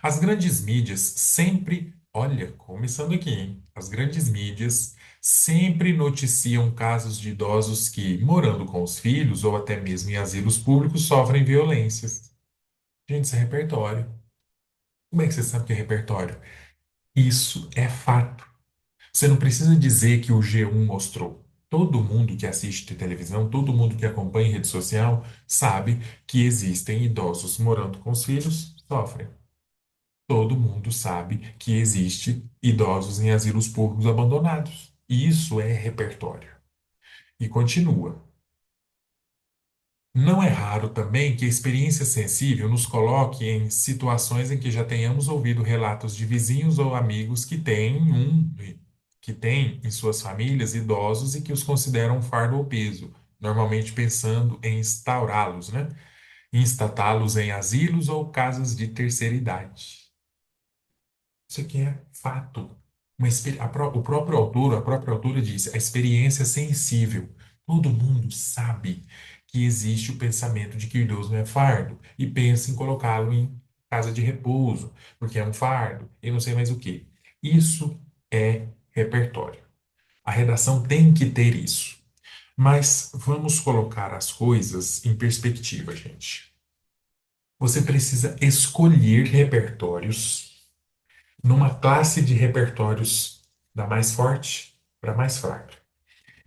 Speaker 1: As grandes mídias sempre, olha, começando aqui, hein? As grandes mídias sempre noticiam casos de idosos que, morando com os filhos ou até mesmo em asilos públicos, sofrem violências. Gente, isso é repertório. Como é que você sabe que é repertório? Isso é fato. Você não precisa dizer que o G1 mostrou. Todo mundo que assiste televisão, todo mundo que acompanha rede social, sabe que existem idosos morando com os filhos, sofrem. Todo mundo sabe que existe idosos em asilos públicos abandonados. Isso é repertório. E continua. Não é raro também que a experiência sensível nos coloque em situações em que já tenhamos ouvido relatos de vizinhos ou amigos que têm em suas famílias idosos e que os consideram um fardo ou peso, normalmente pensando em instaurá-los, né? Em estatá-los em asilos ou casas de terceira idade. Isso aqui é fato. O próprio autor, a própria autora diz, a experiência sensível. Todo mundo sabe que existe o pensamento de que o idoso não é fardo e pensa em colocá-lo em casa de repouso, porque é um fardo e não sei mais o quê. Isso é repertório. A redação tem que ter isso. Mas vamos colocar as coisas em perspectiva, gente. Você precisa escolher repertórios numa classe de repertórios da mais forte para a mais fraca.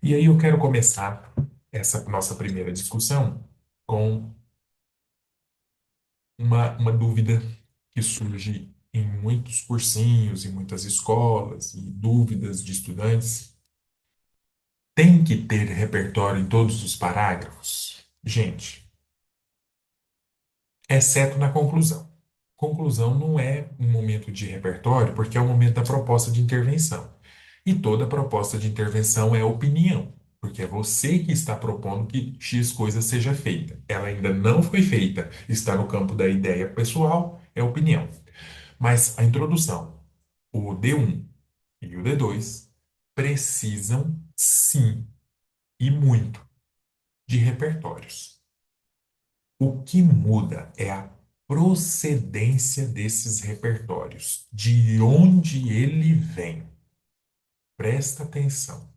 Speaker 1: E aí eu quero começar essa nossa primeira discussão com uma dúvida que surge em muitos cursinhos, em muitas escolas, e dúvidas de estudantes. Tem que ter repertório em todos os parágrafos? Gente, exceto na conclusão. Conclusão não é um momento de repertório, porque é o momento da proposta de intervenção. E toda proposta de intervenção é opinião, porque é você que está propondo que X coisa seja feita. Ela ainda não foi feita, está no campo da ideia pessoal, é opinião. Mas a introdução, o D1 e o D2 precisam sim e muito de repertórios. O que muda é a procedência desses repertórios, de onde ele vem. Presta atenção,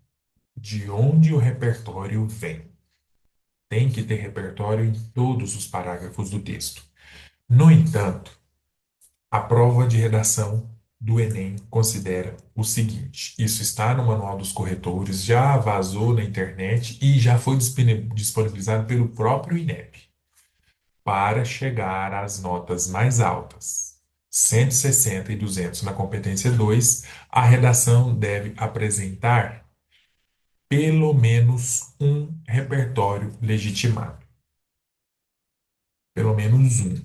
Speaker 1: de onde o repertório vem. Tem que ter repertório em todos os parágrafos do texto. No entanto, a prova de redação do Enem considera o seguinte: isso está no Manual dos Corretores, já vazou na internet e já foi disponibilizado pelo próprio INEP. Para chegar às notas mais altas, 160 e 200 na competência 2, a redação deve apresentar pelo menos um repertório legitimado. Pelo menos um.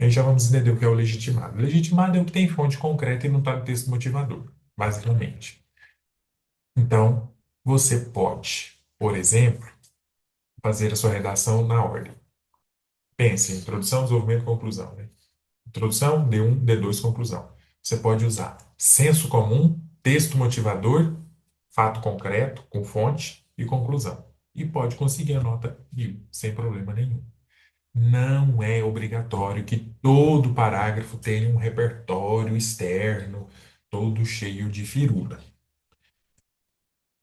Speaker 1: Aí já vamos entender o que é o legitimado. Legitimado é o que tem fonte concreta e não está no texto motivador, basicamente. Então, você pode, por exemplo, fazer a sua redação na ordem. Pense, introdução, desenvolvimento e conclusão, né? Introdução, D1, D2, conclusão. Você pode usar senso comum, texto motivador, fato concreto, com fonte e conclusão. E pode conseguir a nota 1000, sem problema nenhum. Não é obrigatório que todo parágrafo tenha um repertório externo, todo cheio de firula.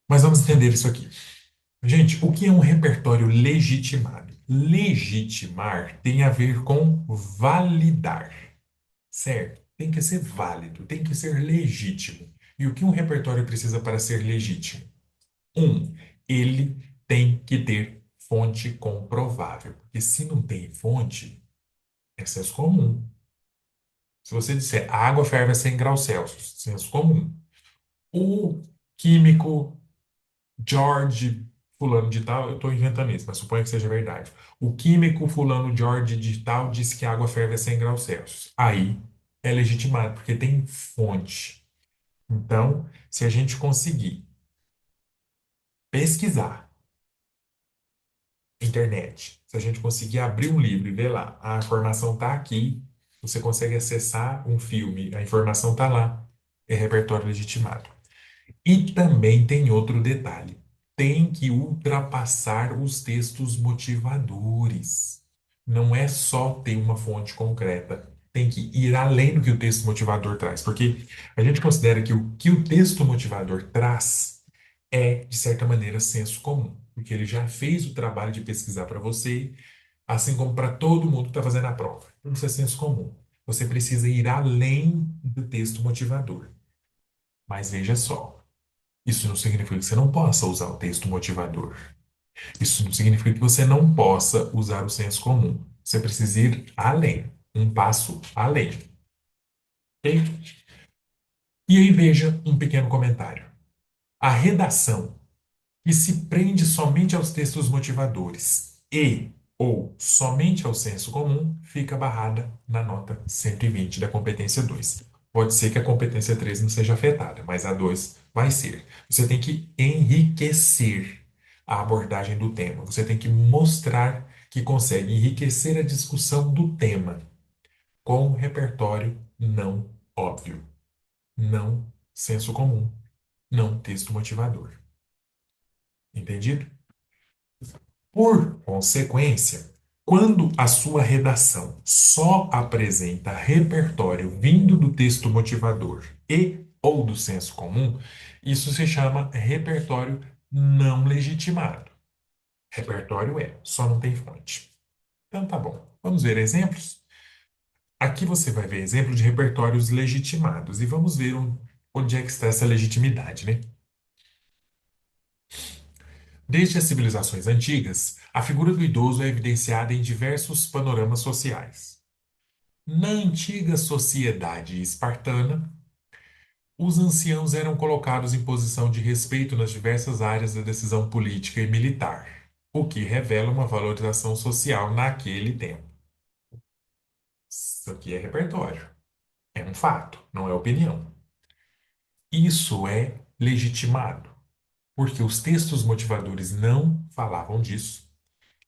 Speaker 1: Mas vamos entender isso aqui. Gente, o que é um repertório legitimado? Legitimar tem a ver com validar, certo? Tem que ser válido, tem que ser legítimo. E o que um repertório precisa para ser legítimo? Um, ele tem que ter fonte comprovável. Porque se não tem fonte, é senso comum. Se você disser a água ferve a 100 graus Celsius, senso comum. O químico George fulano de tal, eu estou inventando isso, mas suponho que seja verdade. O químico fulano George de tal disse que a água ferve a 100 graus Celsius. Aí é legitimado, porque tem fonte. Então, se a gente conseguir pesquisar internet, se a gente conseguir abrir um livro e ver lá, a informação está aqui, você consegue acessar um filme, a informação está lá, é repertório legitimado. E também tem outro detalhe: tem que ultrapassar os textos motivadores. Não é só ter uma fonte concreta, tem que ir além do que o texto motivador traz, porque a gente considera que o que o texto motivador traz é, de certa maneira, senso comum, porque ele já fez o trabalho de pesquisar para você, assim como para todo mundo que está fazendo a prova. Então, isso é senso comum. Você precisa ir além do texto motivador. Mas veja só. Isso não significa que você não possa usar o texto motivador. Isso não significa que você não possa usar o senso comum. Você precisa ir além, um passo além. Ok? E aí veja um pequeno comentário. A redação que se prende somente aos textos motivadores e ou somente ao senso comum fica barrada na nota 120 da competência 2. Pode ser que a competência 3 não seja afetada, mas a 2 vai ser. Você tem que enriquecer a abordagem do tema. Você tem que mostrar que consegue enriquecer a discussão do tema com um repertório não óbvio, não senso comum, não texto motivador. Entendido? Por consequência, quando a sua redação só apresenta repertório vindo do texto motivador e ou do senso comum, Isso se chama repertório não legitimado. Repertório só não tem fonte. Então tá bom. Vamos ver exemplos? Aqui você vai ver exemplo de repertórios legitimados e vamos ver onde é que está essa legitimidade, né? Desde as civilizações antigas, a figura do idoso é evidenciada em diversos panoramas sociais. Na antiga sociedade espartana, os anciãos eram colocados em posição de respeito nas diversas áreas da decisão política e militar, o que revela uma valorização social naquele tempo. Isso aqui é repertório, é um fato, não é opinião. Isso é legitimado, porque os textos motivadores não falavam disso,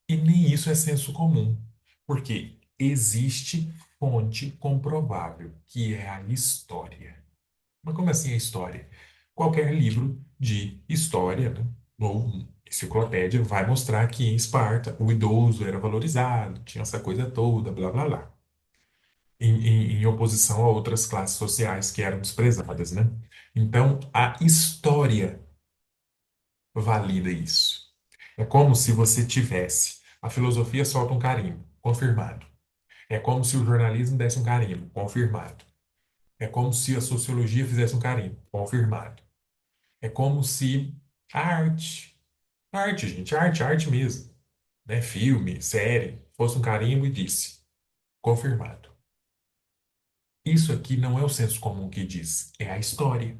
Speaker 1: e nem isso é senso comum, porque existe fonte comprovável, que é a história. Mas como assim a história? Qualquer livro de história, né, ou enciclopédia vai mostrar que em Esparta o idoso era valorizado, tinha essa coisa toda, blá blá blá. Em oposição a outras classes sociais que eram desprezadas, né? Então, a história valida isso. É como se você tivesse a filosofia solta um carimbo, confirmado. É como se o jornalismo desse um carimbo, confirmado. É como se a sociologia fizesse um carimbo, confirmado. É como se arte, gente, arte mesmo, né? Filme, série, fosse um carimbo e disse, confirmado. Isso aqui não é o senso comum que diz, é a história,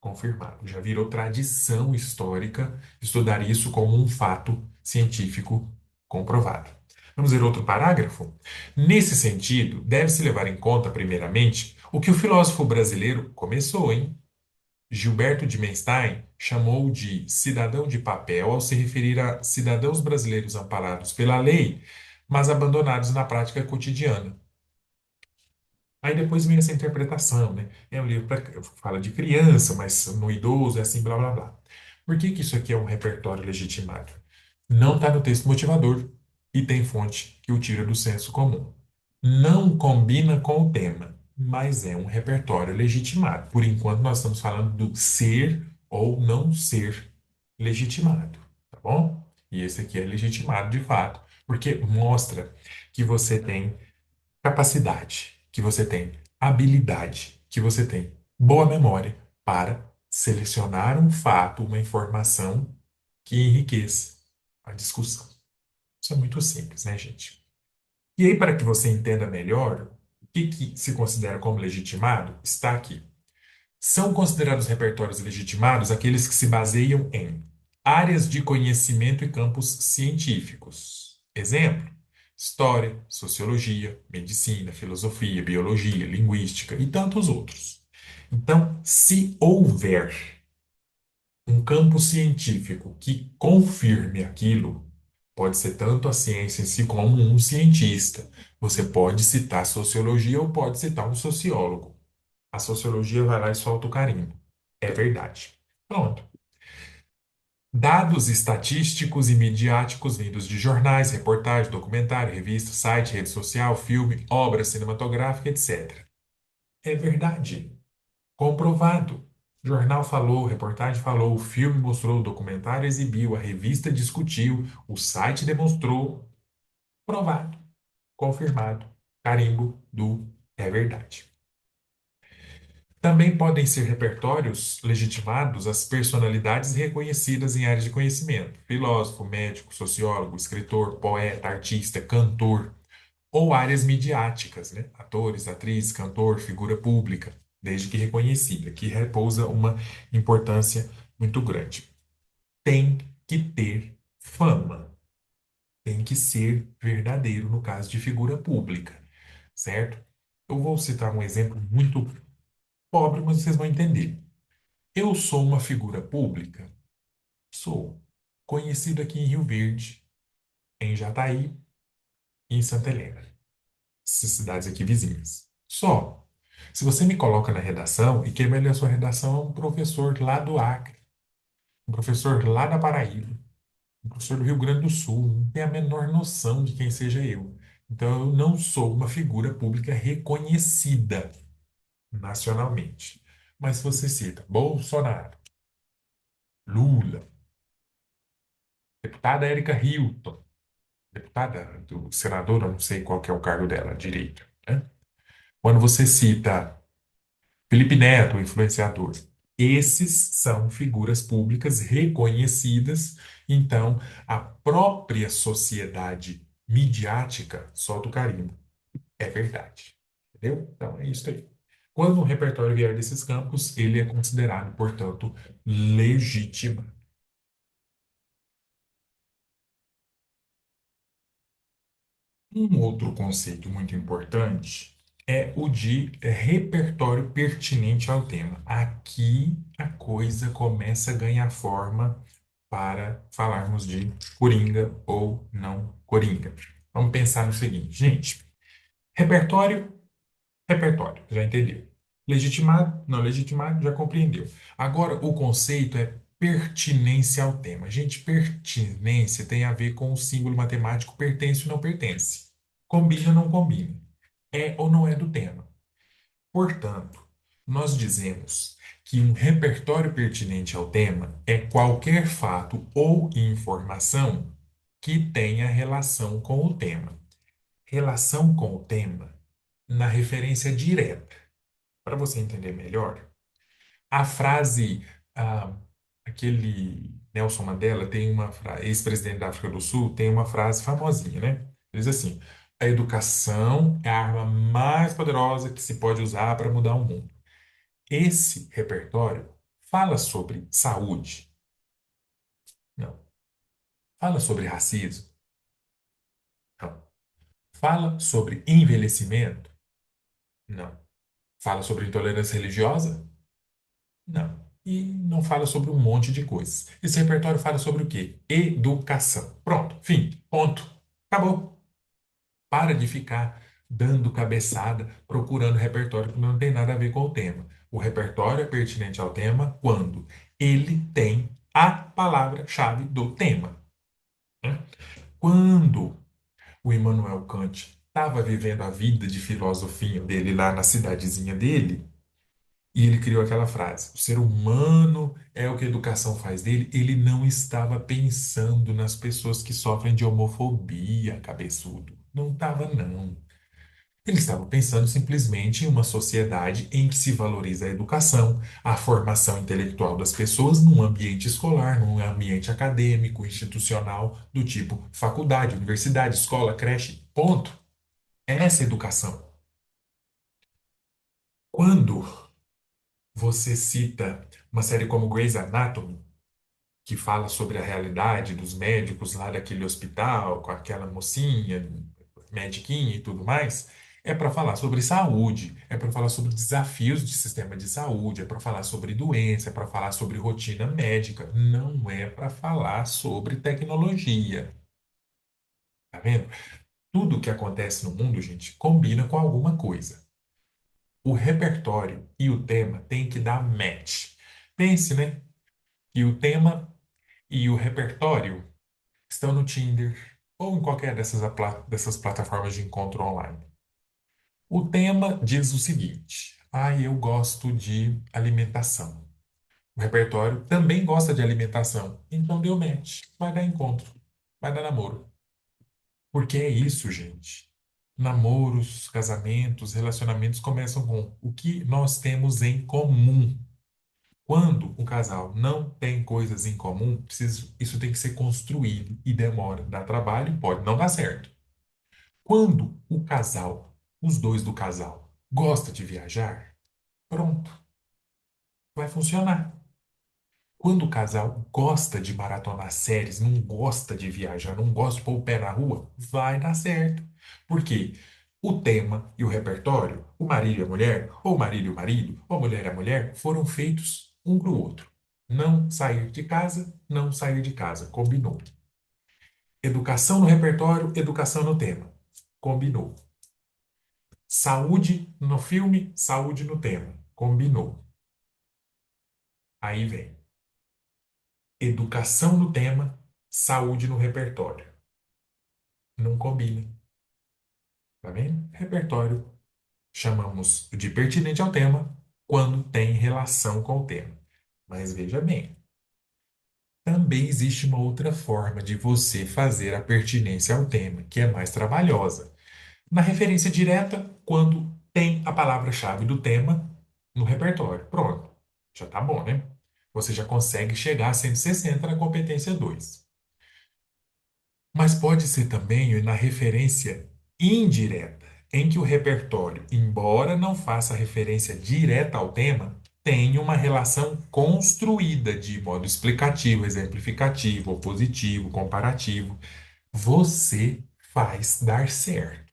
Speaker 1: confirmado. Já virou tradição histórica estudar isso como um fato científico comprovado. Vamos ver outro parágrafo? Nesse sentido, deve-se levar em conta, primeiramente, o que o filósofo brasileiro começou, hein? Gilberto de Menstein chamou de cidadão de papel ao se referir a cidadãos brasileiros amparados pela lei, mas abandonados na prática cotidiana. Aí depois vem essa interpretação, né? É um livro que fala de criança, mas no idoso é assim, blá blá blá. Por que que isso aqui é um repertório legitimado? Não está no texto motivador e tem fonte que o tira do senso comum. Não combina com o tema, mas é um repertório legitimado. Por enquanto, nós estamos falando do ser ou não ser legitimado, tá bom? E esse aqui é legitimado de fato, porque mostra que você tem capacidade, que você tem habilidade, que você tem boa memória para selecionar um fato, uma informação que enriqueça a discussão. Isso é muito simples, né, gente? E aí, para que você entenda melhor o que se considera como legitimado, está aqui. São considerados repertórios legitimados aqueles que se baseiam em áreas de conhecimento e campos científicos. Exemplo: história, sociologia, medicina, filosofia, biologia, linguística e tantos outros. Então, se houver um campo científico que confirme aquilo, pode ser tanto a ciência em si como um cientista. Você pode citar sociologia ou pode citar um sociólogo. A sociologia vai lá e solta o carimbo. É verdade. Pronto. Dados estatísticos e midiáticos vindos de jornais, reportagem, documentário, revista, site, rede social, filme, obra cinematográfica, etc. É verdade. Comprovado. O jornal falou, reportagem falou, o filme mostrou, o documentário exibiu, a revista discutiu, o site demonstrou. Provado. Confirmado. Carimbo do é verdade. Também podem ser repertórios legitimados as personalidades reconhecidas em áreas de conhecimento: filósofo, médico, sociólogo, escritor, poeta, artista, cantor, ou áreas midiáticas, né? Atores, atrizes, cantor, figura pública, desde que reconhecida, que repousa uma importância muito grande. Tem que ter fama, tem que ser verdadeiro no caso de figura pública, certo? Eu vou citar um exemplo muito pobre, mas vocês vão entender. Eu sou uma figura pública? Sou. Conhecido aqui em Rio Verde, em Jataí e em Santa Helena. Essas cidades aqui vizinhas. Só. Se você me coloca na redação, e quem vai ler a sua redação é um professor lá do Acre, um professor lá da Paraíba, um professor do Rio Grande do Sul, não tem a menor noção de quem seja eu. Então, eu não sou uma figura pública reconhecida nacionalmente. Mas se você cita Bolsonaro, Lula, deputada Érica Hilton, deputada do senador, eu não sei qual que é o cargo dela direito, né? Quando você cita Felipe Neto, influenciador, esses são figuras públicas reconhecidas, então a própria sociedade midiática solta o carimbo. É verdade. Entendeu? Então é isso aí. Quando um repertório vier desses campos, ele é considerado, portanto, legítimo. Um outro conceito muito importante é o de repertório pertinente ao tema. Aqui a coisa começa a ganhar forma para falarmos de coringa ou não coringa. Vamos pensar no seguinte, gente: repertório, repertório, já entendeu. Legitimado, não legitimado, já compreendeu. Agora, o conceito é pertinência ao tema. Gente, pertinência tem a ver com o símbolo matemático pertence ou não pertence. Combina ou não combina. É ou não é do tema. Portanto, nós dizemos que um repertório pertinente ao tema é qualquer fato ou informação que tenha relação com o tema. Relação com o tema na referência direta. Para você entender melhor, a frase, ah, aquele Nelson Mandela tem uma frase, ex-presidente da África do Sul, tem uma frase famosinha, né? Ele diz assim: a educação é a arma mais poderosa que se pode usar para mudar o mundo. Esse repertório fala sobre saúde? Não. Fala sobre racismo? Não. Fala sobre envelhecimento? Não. Fala sobre intolerância religiosa? Não. E não fala sobre um monte de coisas. Esse repertório fala sobre o quê? Educação. Pronto, fim, ponto. Acabou. Para de ficar dando cabeçada, procurando repertório que não tem nada a ver com o tema. O repertório é pertinente ao tema quando ele tem a palavra-chave do tema, né? Quando o Immanuel Kant estava vivendo a vida de filosofinho dele lá na cidadezinha dele, e ele criou aquela frase: o ser humano é o que a educação faz dele. Ele não estava pensando nas pessoas que sofrem de homofobia, cabeçudo. Não estava, não. Ele estava pensando simplesmente em uma sociedade em que se valoriza a educação, a formação intelectual das pessoas num ambiente escolar, num ambiente acadêmico, institucional, do tipo faculdade, universidade, escola, creche, ponto. Essa é a educação. Quando você cita uma série como Grey's Anatomy, que fala sobre a realidade dos médicos lá daquele hospital, com aquela mocinha, mediquinha e tudo mais, é para falar sobre saúde, é para falar sobre desafios do sistema de saúde, é para falar sobre doença, é para falar sobre rotina médica, não é para falar sobre tecnologia. Tá vendo? Tudo que acontece no mundo, gente, combina com alguma coisa. O repertório e o tema têm que dar match. Pense, né? Que o tema e o repertório estão no Tinder ou em qualquer dessas plataformas de encontro online. O tema diz o seguinte: eu gosto de alimentação. O repertório também gosta de alimentação. Então deu match. Vai dar encontro. Vai dar namoro. Porque é isso, gente. Namoros, casamentos, relacionamentos começam com o que nós temos em comum. Quando o casal não tem coisas em comum, isso tem que ser construído e demora, dá trabalho, pode não dar certo. Quando o casal, os dois do casal, gosta de viajar, pronto, vai funcionar. Quando o casal gosta de maratonar séries, não gosta de viajar, não gosta de pôr o pé na rua, vai dar certo. Por quê? O tema e o repertório, o marido e a mulher, ou o marido e o marido, ou a mulher e a mulher, foram feitos um para o outro. Não sair de casa, não sair de casa. Combinou. Educação no repertório, educação no tema. Combinou. Saúde no filme, saúde no tema. Combinou. Aí vem educação no tema, saúde no repertório. Não combina. Tá vendo? Repertório chamamos de pertinente ao tema. quando tem relação com o tema. Mas veja bem, também existe uma outra forma de você fazer a pertinência ao tema, que é mais trabalhosa. Na referência direta, quando tem a palavra-chave do tema no repertório. Pronto, já tá bom, né? Você já consegue chegar a 160 na competência 2. Mas pode ser também na referência indireta, em que o repertório, embora não faça referência direta ao tema, tem uma relação construída de modo explicativo, exemplificativo, opositivo, comparativo. Você faz dar certo.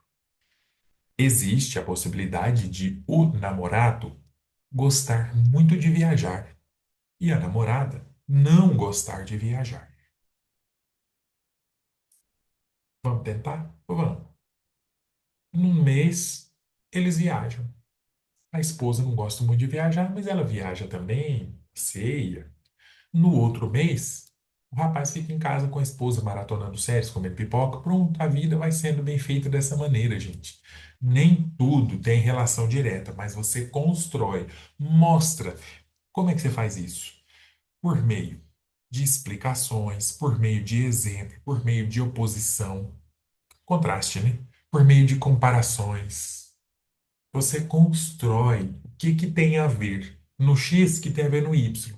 Speaker 1: Existe a possibilidade de o namorado gostar muito de viajar e a namorada não gostar de viajar. Vamos tentar? Vamos. Num mês, eles viajam. A esposa não gosta muito de viajar, mas ela viaja também, ceia. No outro mês, o rapaz fica em casa com a esposa maratonando séries, comendo pipoca. Pronto, a vida vai sendo bem feita dessa maneira, gente. Nem tudo tem relação direta, mas você constrói, mostra. Como é que você faz isso? Por meio de explicações, por meio de exemplo, por meio de oposição, contraste, né? Por meio de comparações. Você constrói o que que tem a ver no X que tem a ver no Y.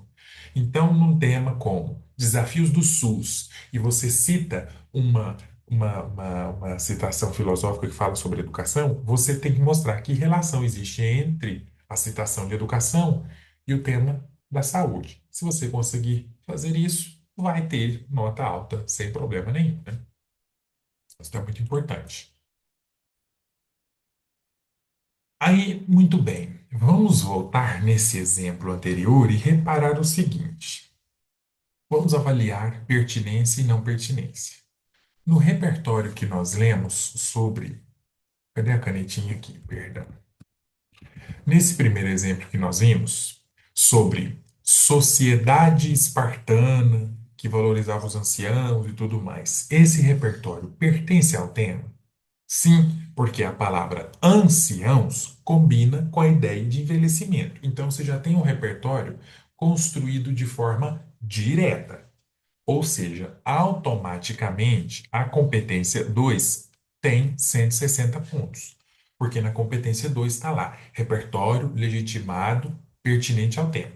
Speaker 1: Então, num tema como Desafios do SUS, e você cita uma citação filosófica que fala sobre educação, você tem que mostrar que relação existe entre a citação de educação e o tema da saúde. Se você conseguir fazer isso, vai ter nota alta, sem problema nenhum, né? Isso é muito importante. Aí, muito bem, vamos voltar nesse exemplo anterior e reparar o seguinte: vamos avaliar pertinência e não pertinência. No repertório que nós lemos sobre. Cadê a canetinha aqui? Perdão. Nesse primeiro exemplo que nós vimos, sobre sociedade espartana, que valorizava os anciãos e tudo mais, esse repertório pertence ao tema? Sim, porque a palavra anciãos combina com a ideia de envelhecimento. Então você já tem um repertório construído de forma direta. Ou seja, automaticamente a competência 2 tem 160 pontos. Porque na competência 2 está lá, repertório legitimado pertinente ao tema.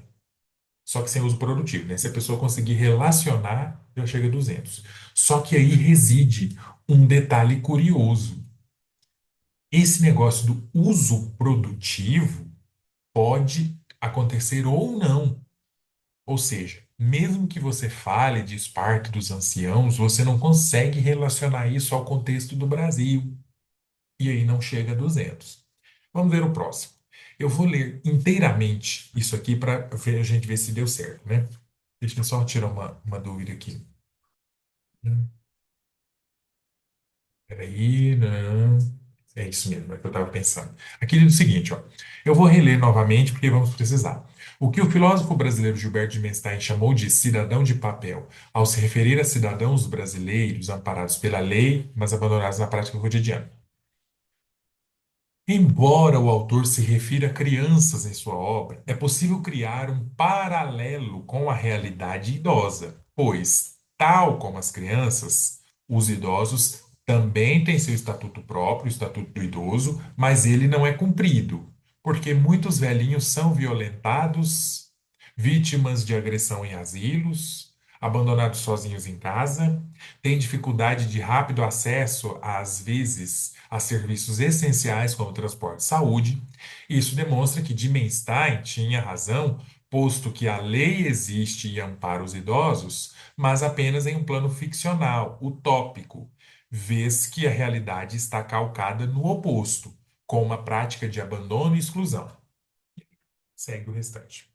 Speaker 1: Só que sem uso produtivo, né? Se a pessoa conseguir relacionar, já chega a 200. Só que aí reside um detalhe curioso. Esse negócio do uso produtivo pode acontecer ou não. Ou seja, mesmo que você fale de Esparta e dos anciãos, você não consegue relacionar isso ao contexto do Brasil. E aí não chega a 200. Vamos ver o próximo. Eu vou ler inteiramente isso aqui para a gente ver se deu certo, né? Deixa eu só tirar uma dúvida aqui. Peraí, não. É isso mesmo, é o que eu estava pensando. Aqui diz o seguinte, ó. Eu vou reler novamente porque vamos precisar. O que o filósofo brasileiro Gilberto de Menstein chamou de cidadão de papel, ao se referir a cidadãos brasileiros amparados pela lei, mas abandonados na prática cotidiana. Embora o autor se refira a crianças em sua obra, é possível criar um paralelo com a realidade idosa, pois, tal como as crianças, os idosos também têm seu estatuto próprio, o estatuto do idoso, mas ele não é cumprido, porque muitos velhinhos são violentados, vítimas de agressão em asilos, abandonados sozinhos em casa, têm dificuldade de rápido acesso, às vezes, a serviços essenciais como transporte e saúde. Isso demonstra que Dimenstein tinha razão, posto que a lei existe e ampara os idosos, mas apenas em um plano ficcional, utópico, vez que a realidade está calcada no oposto, com uma prática de abandono e exclusão. Segue o restante.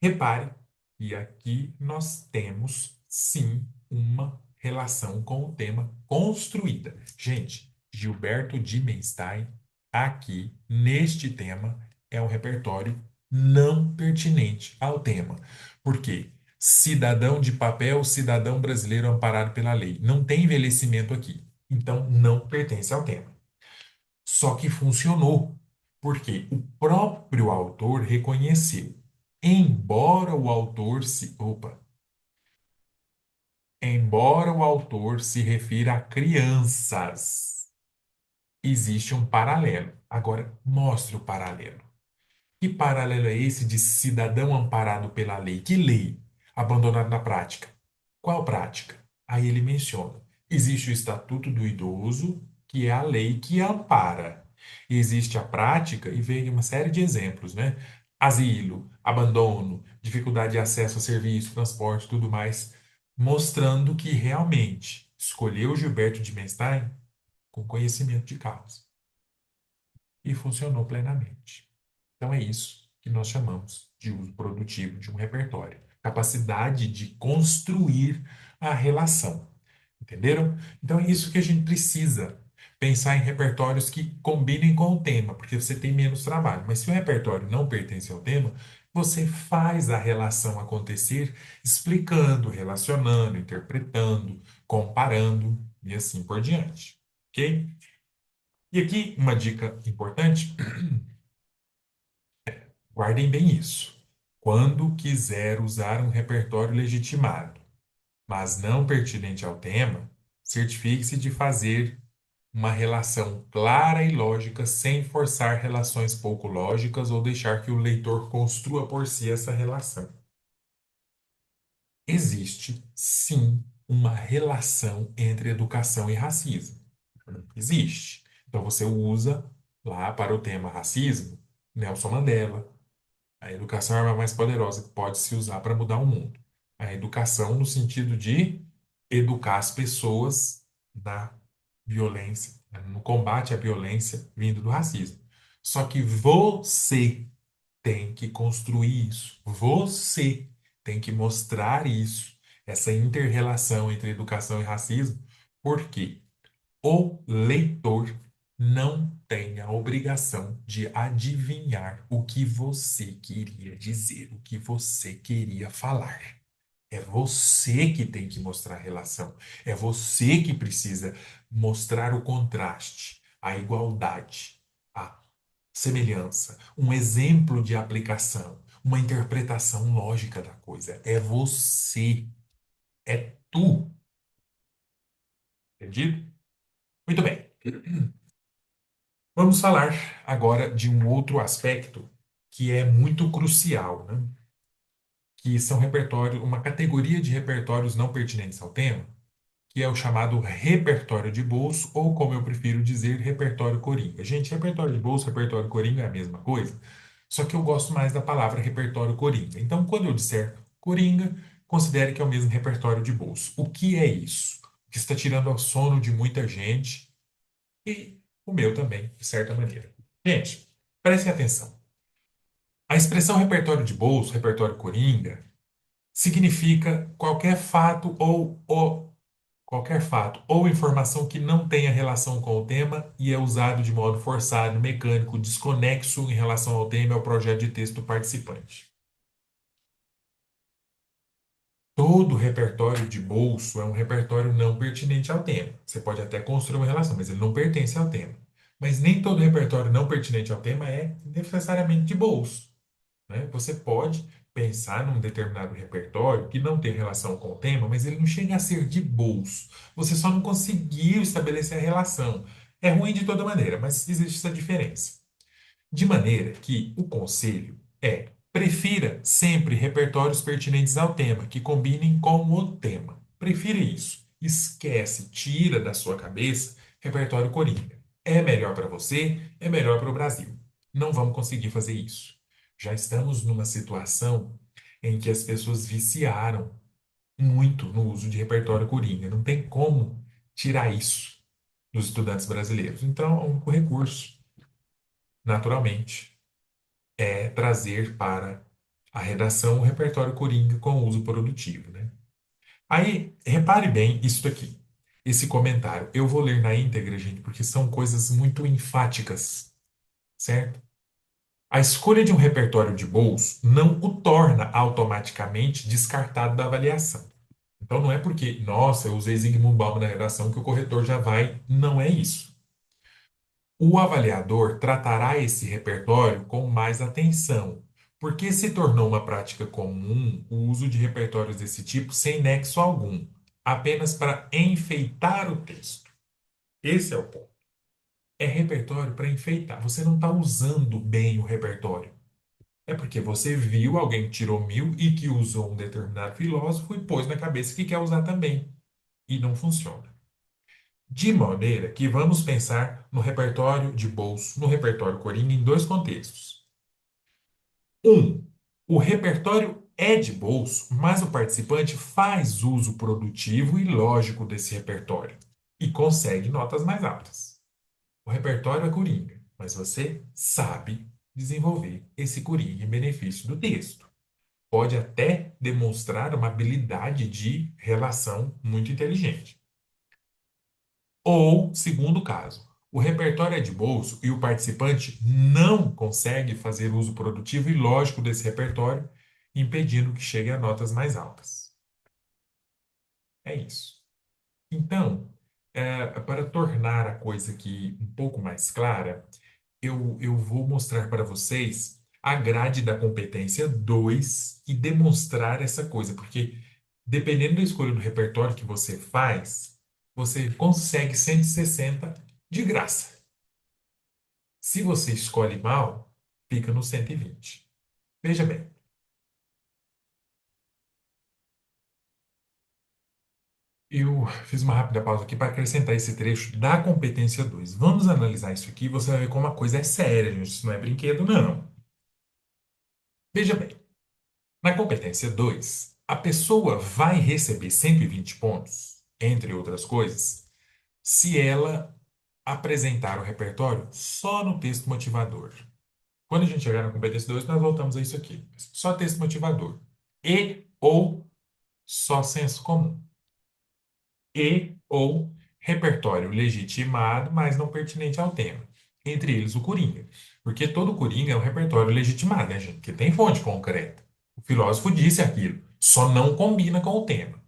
Speaker 1: Repare que aqui nós temos sim uma relação com o tema construída. Gente, Gilberto Dimenstein, aqui neste tema, é um repertório não pertinente ao tema. Por quê? Cidadão de papel, cidadão brasileiro amparado pela lei. Não tem envelhecimento aqui. Então, não pertence ao tema. Só que funcionou, Porque o próprio autor reconheceu. Embora o autor se, opa, embora o autor se refira a crianças, existe um paralelo. Agora, mostre o paralelo. Que paralelo é esse de cidadão amparado pela lei? Que lei? Abandonado na prática. Qual prática? Aí ele menciona: existe o Estatuto do Idoso, que é a lei que ampara. Existe a prática, e vem uma série de exemplos, né? Asilo, abandono, dificuldade de acesso a serviço, transporte, tudo mais, mostrando que realmente escolheu Gilberto de Menstein com conhecimento de causa e funcionou plenamente. Então é isso que nós chamamos de uso produtivo de um repertório. Capacidade de construir a relação. Entenderam? Então é isso que a gente precisa. Pensar em repertórios que combinem com o tema, porque você tem menos trabalho. Mas se o repertório não pertence ao tema, você faz a relação acontecer explicando, relacionando, interpretando, comparando e assim por diante. Ok? E aqui uma dica importante. Guardem bem isso. Quando quiser usar um repertório legitimado, mas não pertinente ao tema, certifique-se de fazer uma relação clara e lógica sem forçar relações pouco lógicas ou deixar que o leitor construa por si essa relação. Existe, sim, uma relação entre educação e racismo. Existe. Então você usa lá para o tema racismo Nelson Mandela. A educação é a arma mais poderosa que pode se usar para mudar o mundo. A educação no sentido de educar as pessoas na violência, no combate à violência vindo do racismo. Só que você tem que construir isso. Você tem que mostrar isso, essa inter-relação entre educação e racismo, porque o leitor não tem a obrigação de adivinhar o que você queria dizer, o que você queria falar. É você que tem que mostrar a relação. É você que precisa mostrar o contraste, a igualdade, a semelhança, um exemplo de aplicação, uma interpretação lógica da coisa. É você, é tu. Entendido? Muito bem. Vamos falar agora de um outro aspecto que é muito crucial, né? Que são repertórios, uma categoria de repertórios não pertinentes ao tema, que é o chamado repertório de bolso, ou como eu prefiro dizer, repertório coringa. Gente, repertório de bolso, repertório coringa é a mesma coisa, só que eu gosto mais da palavra repertório coringa. Então, quando eu disser coringa, considere que é o mesmo repertório de bolso. O que é isso? O que está tirando o sono de muita gente e o meu também, de certa maneira. Gente, prestem atenção. A expressão repertório de bolso, repertório coringa, significa qualquer fato ou informação que não tenha relação com o tema e é usado de modo forçado, mecânico, desconexo em relação ao tema e ao projeto de texto do participante. Todo repertório de bolso é um repertório não pertinente ao tema. Você pode até construir uma relação, mas ele não pertence ao tema. Mas nem todo repertório não pertinente ao tema é necessariamente de bolso, né? Você pode pensar num determinado repertório que não tem relação com o tema, mas ele não chega a ser de bolso. Você só não conseguiu estabelecer a relação. É ruim de toda maneira, mas existe essa diferença. De maneira que o conselho é: prefira sempre repertórios pertinentes ao tema, que combinem com o tema. Prefira isso. Esquece, tira da sua cabeça repertório coringa. É melhor para você, é melhor para o Brasil. Não vamos conseguir fazer isso. Já estamos numa situação em que as pessoas viciaram muito no uso de repertório coringa. Não tem como tirar isso dos estudantes brasileiros. Então, o recurso, naturalmente, é trazer para a redação o repertório coringa com uso produtivo, né? Aí, repare bem isso daqui, esse comentário. Eu vou ler na íntegra, gente, porque são coisas muito enfáticas, certo? A escolha de um repertório de bolso não o torna automaticamente descartado da avaliação. Então, não é porque, nossa, eu usei Zygmunt Bauman na redação que o corretor já vai. Não é isso. O avaliador tratará esse repertório com mais atenção, porque se tornou uma prática comum o uso de repertórios desse tipo sem nexo algum, apenas para enfeitar o texto. Esse é o ponto. É repertório para enfeitar. Você não está usando bem o repertório. É porque você viu alguém que tirou 1.000 e que usou um determinado filósofo e pôs na cabeça que quer usar também. E não funciona. De maneira que vamos pensar no repertório de bolso, no repertório Coringa, em dois contextos. Um, o repertório é de bolso, mas o participante faz uso produtivo e lógico desse repertório e consegue notas mais altas. O repertório é Coringa, mas você sabe desenvolver esse Coringa em benefício do texto. Pode até demonstrar uma habilidade de relação muito inteligente. Ou, segundo caso, o repertório é de bolso e o participante não consegue fazer uso produtivo e lógico desse repertório, impedindo que chegue a notas mais altas. É isso. Então, para tornar a coisa aqui um pouco mais clara, eu vou mostrar para vocês a grade da competência 2 e demonstrar essa coisa, porque dependendo da escolha do repertório que você faz, você consegue 160 de graça. Se você escolhe mal, fica no 120. Veja bem, eu fiz uma rápida pausa aqui para acrescentar esse trecho da competência 2. Vamos analisar isso aqui e você vai ver como a coisa é séria, gente. Isso não é brinquedo, não. Veja bem. Na competência 2, a pessoa vai receber 120 pontos, entre outras coisas, se ela apresentar o repertório só no texto motivador. Quando a gente chegar na competência 2, nós voltamos a isso aqui. Só texto motivador. E ou só senso comum. E ou repertório legitimado, mas não pertinente ao tema. Entre eles o Coringa. Porque todo Coringa é um repertório legitimado, né, gente? Que tem fonte concreta. O filósofo disse aquilo, só não combina com o tema.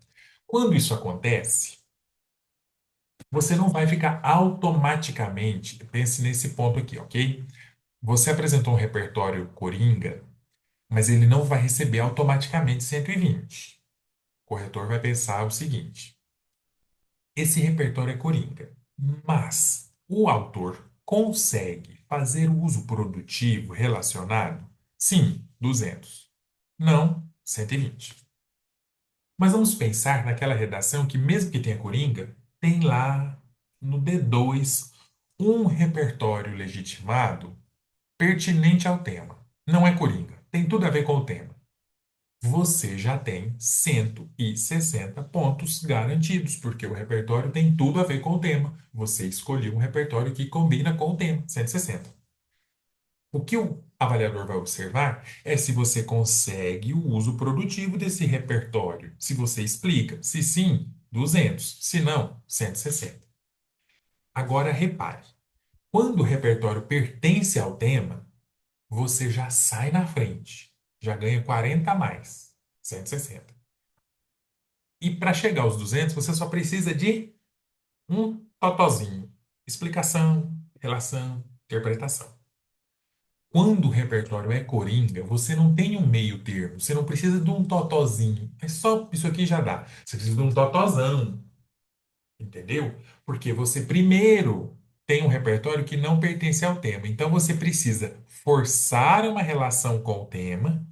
Speaker 1: Quando isso acontece, você não vai ficar automaticamente, pense nesse ponto aqui, ok? Você apresentou um repertório Coringa, mas ele não vai receber automaticamente 120. O corretor vai pensar o seguinte: esse repertório é Coringa, mas o autor consegue fazer o uso produtivo relacionado? Sim, 200. Não, 120. Mas vamos pensar naquela redação que, mesmo que tenha Coringa, tem lá no D2 um repertório legitimado pertinente ao tema. Não é Coringa, tem tudo a ver com o tema. Você já tem 160 pontos garantidos, porque o repertório tem tudo a ver com o tema. Você escolheu um repertório que combina com o tema, 160. O que o avaliador vai observar é se você consegue o uso produtivo desse repertório. Se você explica. Se sim, 200. Se não, 160. Agora repare, quando o repertório pertence ao tema, você já sai na frente. Já ganha 40 a mais, 160. E para chegar aos 200, você só precisa de um totozinho. Explicação, relação, interpretação. Quando o repertório é coringa, você não tem um meio termo. Você não precisa de um totozinho. É só isso aqui já dá. Você precisa de um totozão. Entendeu? Porque você primeiro tem um repertório que não pertence ao tema. Então você precisa forçar uma relação com o tema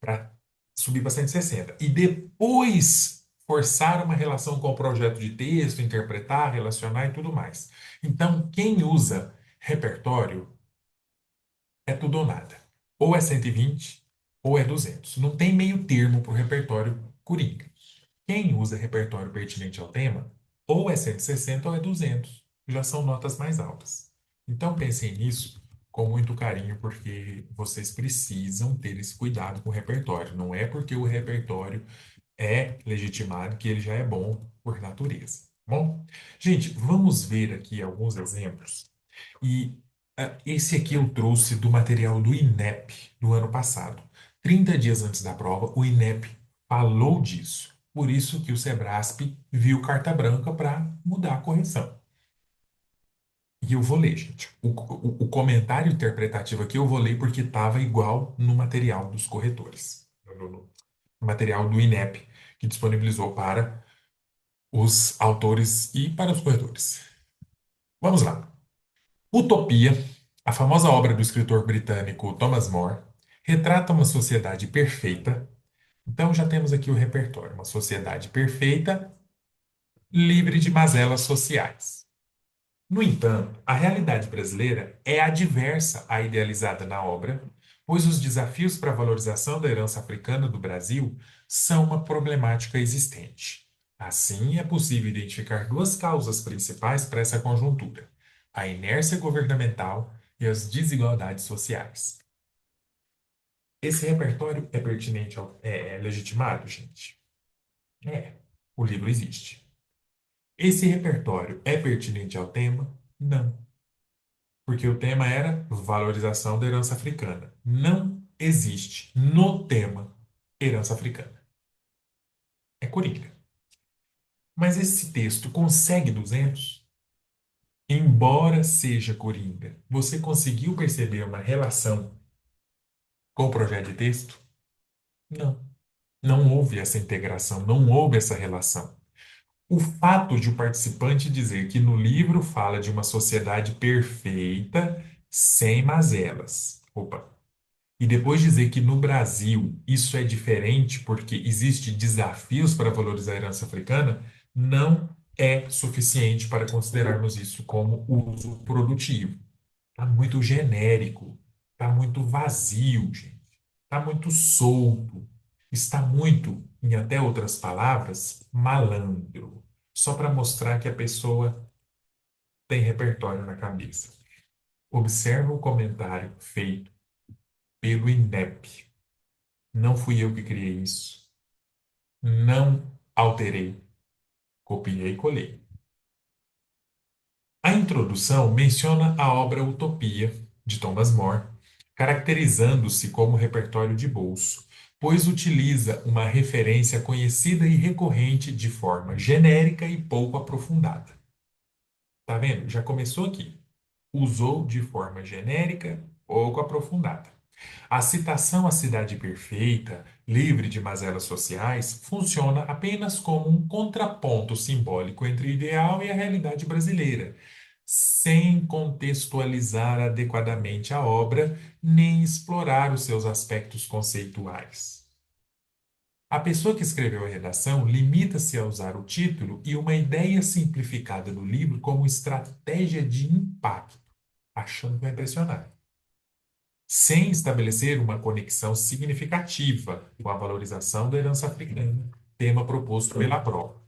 Speaker 1: para subir para 160. E depois forçar uma relação com o projeto de texto, interpretar, relacionar e tudo mais. Então, quem usa repertório é tudo ou nada. Ou é 120 ou é 200. Não tem meio termo para o repertório coringa. Quem usa repertório pertinente ao tema, ou é 160 ou é 200. Já são notas mais altas. Então pensem nisso com muito carinho, porque vocês precisam ter esse cuidado com o repertório. Não é porque o repertório é legitimado que ele já é bom por natureza. Bom, gente, vamos ver aqui alguns exemplos. E esse aqui eu trouxe do material do INEP do ano passado. 30 dias antes da prova, o INEP falou disso. Por isso que o Sebrasp viu carta branca para mudar a correção. E eu vou ler, gente. O comentário interpretativo aqui eu vou ler porque estava igual no material dos corretores, no material do INEP, que disponibilizou para os autores e para os corretores. Vamos lá. Utopia, a famosa obra do escritor britânico Thomas More, retrata uma sociedade perfeita. Então já temos aqui o repertório: uma sociedade perfeita, livre de mazelas sociais. No entanto, a realidade brasileira é adversa à idealizada na obra, pois os desafios para a valorização da herança africana do Brasil são uma problemática existente. Assim, é possível identificar duas causas principais para essa conjuntura: a inércia governamental e as desigualdades sociais. Esse repertório é pertinente é legitimado, gente? É. O livro existe. Esse repertório é pertinente ao tema? Não. Porque o tema era valorização da herança africana. Não existe no tema herança africana. É Coringa. Mas esse texto consegue 200? Embora seja Coringa, você conseguiu perceber uma relação com o projeto de texto? Não. Não houve essa integração, não houve essa relação. O fato de o participante dizer que no livro fala de uma sociedade perfeita, sem mazelas. Opa, e depois dizer que no Brasil isso é diferente porque existe desafios para valorizar a herança africana, não é suficiente para considerarmos isso como uso produtivo. Está muito genérico, está muito vazio, gente. Está muito solto. Está muito, em até outras palavras, malandro. Só para mostrar que a pessoa tem repertório na cabeça. Observa o comentário feito pelo INEP. Não fui eu que criei isso. Não alterei. Copiei e colei. A introdução menciona a obra Utopia, de Thomas More, caracterizando-se como repertório de bolso, pois utiliza uma referência conhecida e recorrente de forma genérica e pouco aprofundada. Tá vendo? Já começou aqui. Usou de forma genérica, pouco aprofundada. A citação à cidade perfeita, livre de mazelas sociais, funciona apenas como um contraponto simbólico entre o ideal e a realidade brasileira, sem contextualizar adequadamente a obra nem explorar os seus aspectos conceituais. A pessoa que escreveu a redação limita-se a usar o título e uma ideia simplificada do livro como estratégia de impacto, achando que vai impressionar, sem estabelecer uma conexão significativa com a valorização da herança africana, tema proposto pela prova.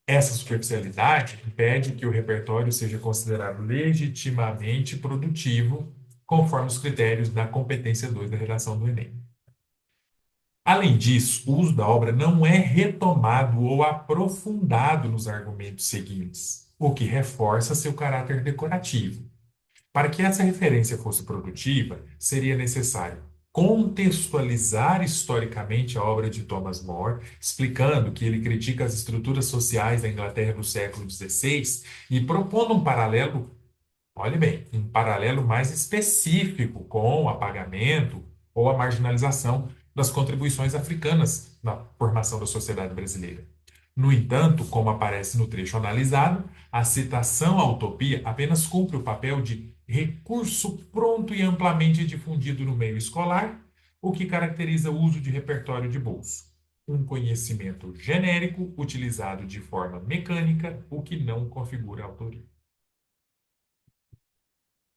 Speaker 1: Essa superficialidade impede que o repertório seja considerado legitimamente produtivo, conforme os critérios da competência 2 da redação do Enem. Além disso, o uso da obra não é retomado ou aprofundado nos argumentos seguintes, o que reforça seu caráter decorativo. Para que essa referência fosse produtiva, seria necessário contextualizar historicamente a obra de Thomas More, explicando que ele critica as estruturas sociais da Inglaterra do século XVI e propondo um paralelo, olhe bem, um paralelo mais específico com o apagamento ou a marginalização das contribuições africanas na formação da sociedade brasileira. No entanto, como aparece no trecho analisado, a citação à utopia apenas cumpre o papel de recurso pronto e amplamente difundido no meio escolar, o que caracteriza o uso de repertório de bolso. Um conhecimento genérico utilizado de forma mecânica, o que não configura a autoria.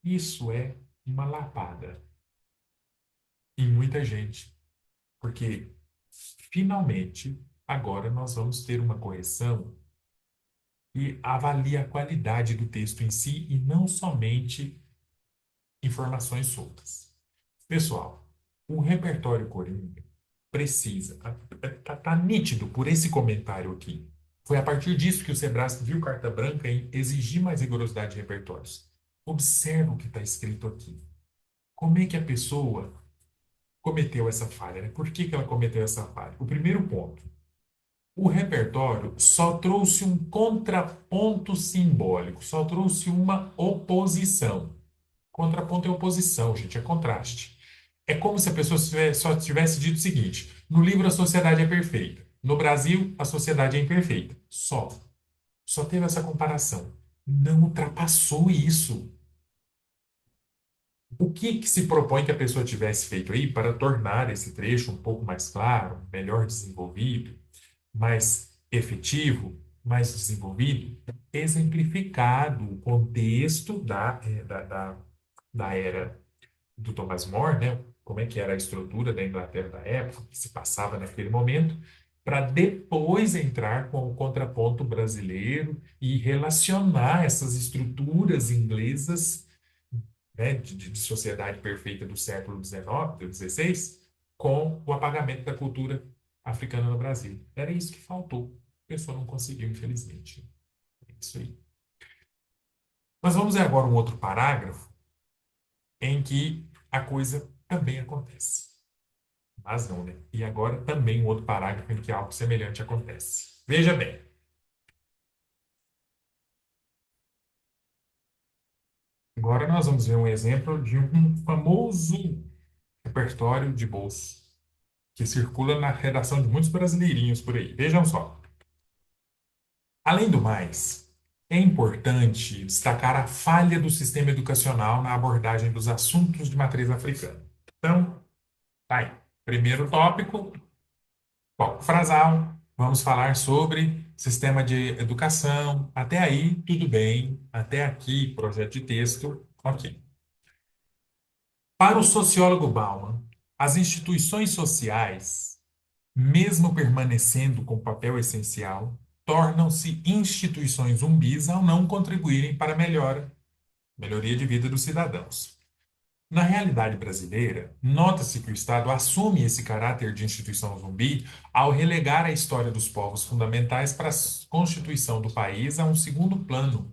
Speaker 1: Isso é uma lapada em muita gente, porque finalmente agora nós vamos ter uma correção e avalia a qualidade do texto em si e não somente informações soltas. Pessoal, o repertório Coringa precisa, tá nítido por esse comentário aqui. Foi a partir disso que o Sebrasco viu carta branca em exigir mais rigorosidade de repertórios. Observa o que está escrito aqui. Como é que a pessoa cometeu essa falha, né? Por que que ela cometeu essa falha? O primeiro ponto. O repertório só trouxe um contraponto simbólico, só trouxe uma oposição. Contraponto é oposição, gente, é contraste. É como se a pessoa só tivesse dito o seguinte: no livro a sociedade é perfeita, no Brasil a sociedade é imperfeita. Só. Só teve essa comparação. Não ultrapassou isso. O que que se propõe que a pessoa tivesse feito aí para tornar esse trecho um pouco mais claro, melhor desenvolvido, mais efetivo, mais desenvolvido, exemplificado o contexto da era do Thomas More, né? Como é que era a estrutura da Inglaterra da época, o que se passava naquele momento, para depois entrar com o contraponto brasileiro e relacionar essas estruturas inglesas, né, de sociedade perfeita do século XIX, do XVI, com o apagamento da cultura africana no Brasil. Era isso que faltou. A pessoa não conseguiu, infelizmente. É isso aí. Mas vamos ver agora um outro parágrafo em que a coisa também acontece. Mas não, né? E agora também um outro parágrafo em que algo semelhante acontece. Veja bem, agora nós vamos ver um exemplo de um famoso repertório de bolso que circula na redação de muitos brasileirinhos por aí. Vejam só. Além do mais, é importante destacar a falha do sistema educacional na abordagem dos assuntos de matriz africana. Então, tá aí. Primeiro tópico, foco frasal. Vamos falar sobre sistema de educação. Até aí, tudo bem. Até aqui, projeto de texto, ok. Para o sociólogo Bauman, as instituições sociais, mesmo permanecendo com papel essencial, tornam-se instituições zumbis ao não contribuírem para a melhoria de vida dos cidadãos. Na realidade brasileira, nota-se que o Estado assume esse caráter de instituição zumbi ao relegar a história dos povos fundamentais para a constituição do país a um segundo plano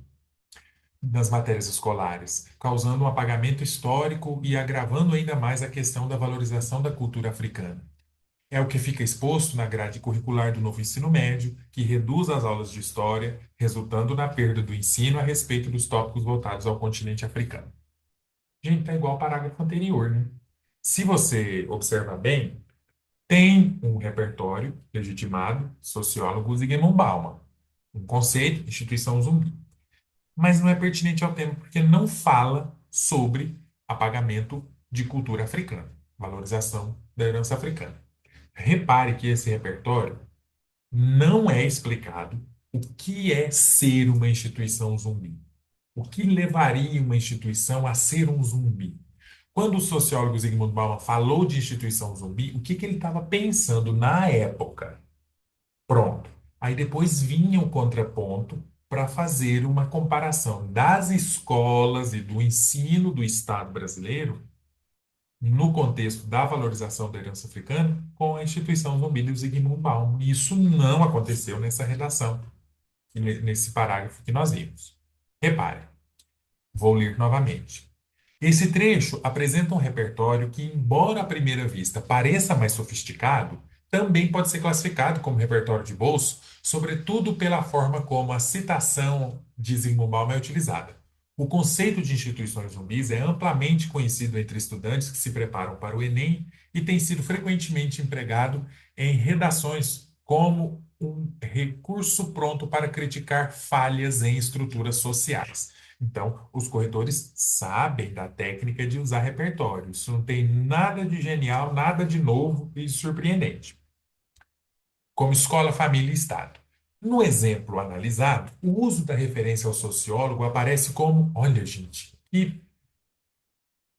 Speaker 1: nas matérias escolares, causando um apagamento histórico e agravando ainda mais a questão da valorização da cultura africana. É o que fica exposto na grade curricular do novo ensino médio, que reduz as aulas de história, resultando na perda do ensino a respeito dos tópicos voltados ao continente africano. Gente, tá igual ao parágrafo anterior, né? Se você observar bem, tem um repertório legitimado, sociólogo Zygmunt Bauman, um conceito, instituição zumbi. Mas não é pertinente ao tema porque não fala sobre apagamento de cultura africana, valorização da herança africana. Repare que esse repertório não é explicado o que é ser uma instituição zumbi. O que levaria uma instituição a ser um zumbi? Quando o sociólogo Zygmunt Bauman falou de instituição zumbi, o que que ele estava pensando na época? Pronto. Aí depois vinha o contraponto para fazer uma comparação das escolas e do ensino do Estado brasileiro no contexto da valorização da herança africana com a instituição zumbi do Zygmunt Bauman. E isso não aconteceu nessa redação, nesse parágrafo que nós vimos. Repare, vou ler novamente. Esse trecho apresenta um repertório que, embora à primeira vista pareça mais sofisticado, também pode ser classificado como repertório de bolso, sobretudo pela forma como a citação de Zygmunt Bauman é utilizada. O conceito de instituições zumbis é amplamente conhecido entre estudantes que se preparam para o Enem e tem sido frequentemente empregado em redações como um recurso pronto para criticar falhas em estruturas sociais. Então, os corretores sabem da técnica de usar repertório. Isso não tem nada de genial, nada de novo e surpreendente. Como escola, família e Estado. No exemplo analisado, o uso da referência ao sociólogo aparece como, olha, gente, que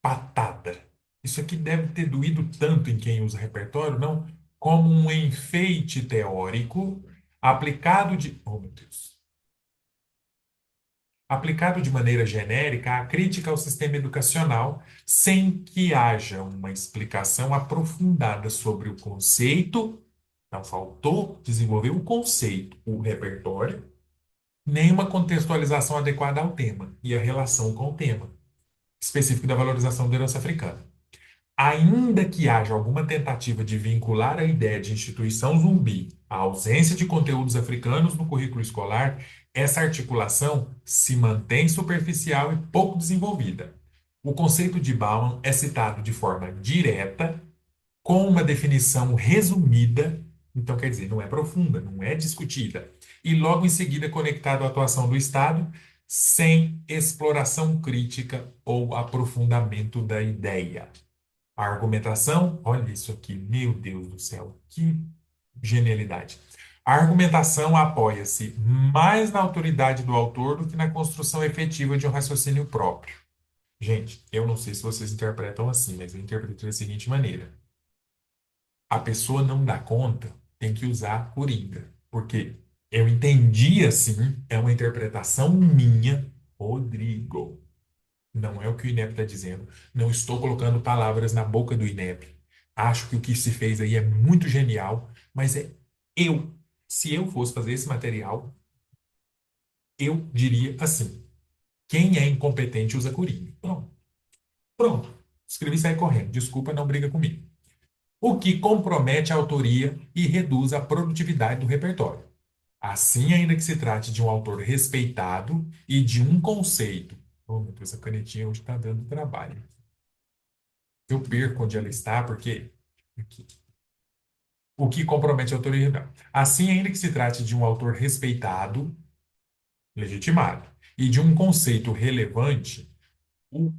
Speaker 1: patada. Isso aqui deve ter doído tanto em quem usa repertório, não? Como um enfeite teórico aplicado de. Oh, meu Deus. Aplicado de maneira genérica à crítica ao sistema educacional, sem que haja uma explicação aprofundada sobre o conceito, não faltou desenvolver o conceito, o repertório, nem uma contextualização adequada ao tema e a relação com o tema específico da valorização da herança africana. Ainda que haja alguma tentativa de vincular a ideia de instituição zumbi à ausência de conteúdos africanos no currículo escolar, essa articulação se mantém superficial e pouco desenvolvida. O conceito de Bauman é citado de forma direta, com uma definição resumida, então quer dizer, não é profunda, não é discutida, e logo em seguida conectado à atuação do Estado, sem exploração crítica ou aprofundamento da ideia. A argumentação, olha isso aqui, meu Deus do céu, que genialidade. A argumentação apoia-se mais na autoridade do autor do que na construção efetiva de um raciocínio próprio. Gente, eu não sei se vocês interpretam assim, mas eu interpreto da seguinte maneira: a pessoa não dá conta, tem que usar coringa. Porque eu entendi assim, é uma interpretação minha, Rodrigo. Não é o que o INEP está dizendo. Não estou colocando palavras na boca do INEP. Acho que o que se fez aí é muito genial, mas é eu. Se eu fosse fazer esse material, eu diria assim: quem é incompetente usa coringa. Pronto. Pronto. Escrevi e saí correndo. Desculpa, não briga comigo. O que compromete a autoria e reduz a produtividade do repertório. Assim, ainda que se trate de um autor respeitado e de um conceito. Oh, meu Deus, essa canetinha hoje está dando trabalho. Eu perco onde ela está, porque aqui. O que compromete a autoria. Não. Assim, ainda que se trate de um autor respeitado, legitimado, e de um conceito relevante, o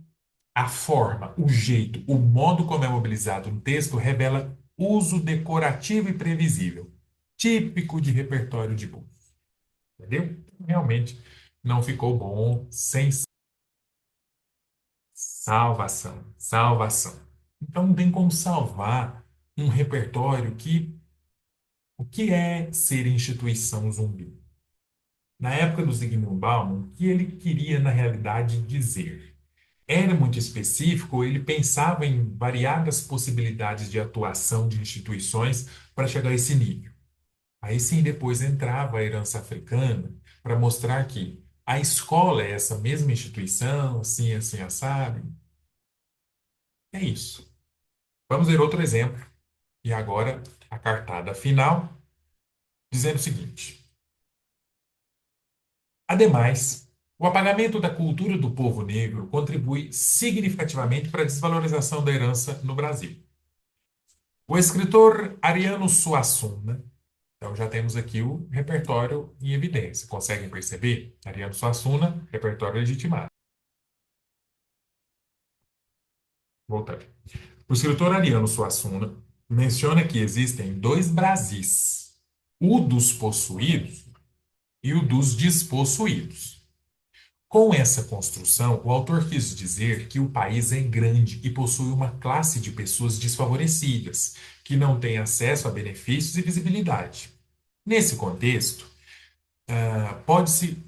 Speaker 1: a forma, o jeito, o modo como é mobilizado no texto revela uso decorativo e previsível, típico de repertório de Blues. Entendeu? Realmente não ficou bom, sem salvação, salvação. Então não tem como salvar um repertório que o que é ser instituição zumbi? Na época do Zygmunt Bauman, o que ele queria na realidade dizer? Era muito específico, ele pensava em variadas possibilidades de atuação de instituições para chegar a esse nível. Aí sim, depois entrava a herança africana para mostrar que a escola é essa mesma instituição, assim, assim, assado. É isso. Vamos ver outro exemplo. E agora, a cartada final, dizendo o seguinte. Ademais, o apagamento da cultura do povo negro contribui significativamente para a desvalorização da herança no Brasil. O escritor Ariano Suassuna, então já temos aqui o repertório em evidência. Conseguem perceber? Ariano Suassuna, repertório legitimado. Voltando. O escritor Ariano Suassuna menciona que existem dois Brasis, o dos possuídos e o dos despossuídos. Com essa construção, o autor quis dizer que o país é grande e possui uma classe de pessoas desfavorecidas, que não têm acesso a benefícios e visibilidade. Nesse contexto, pode-se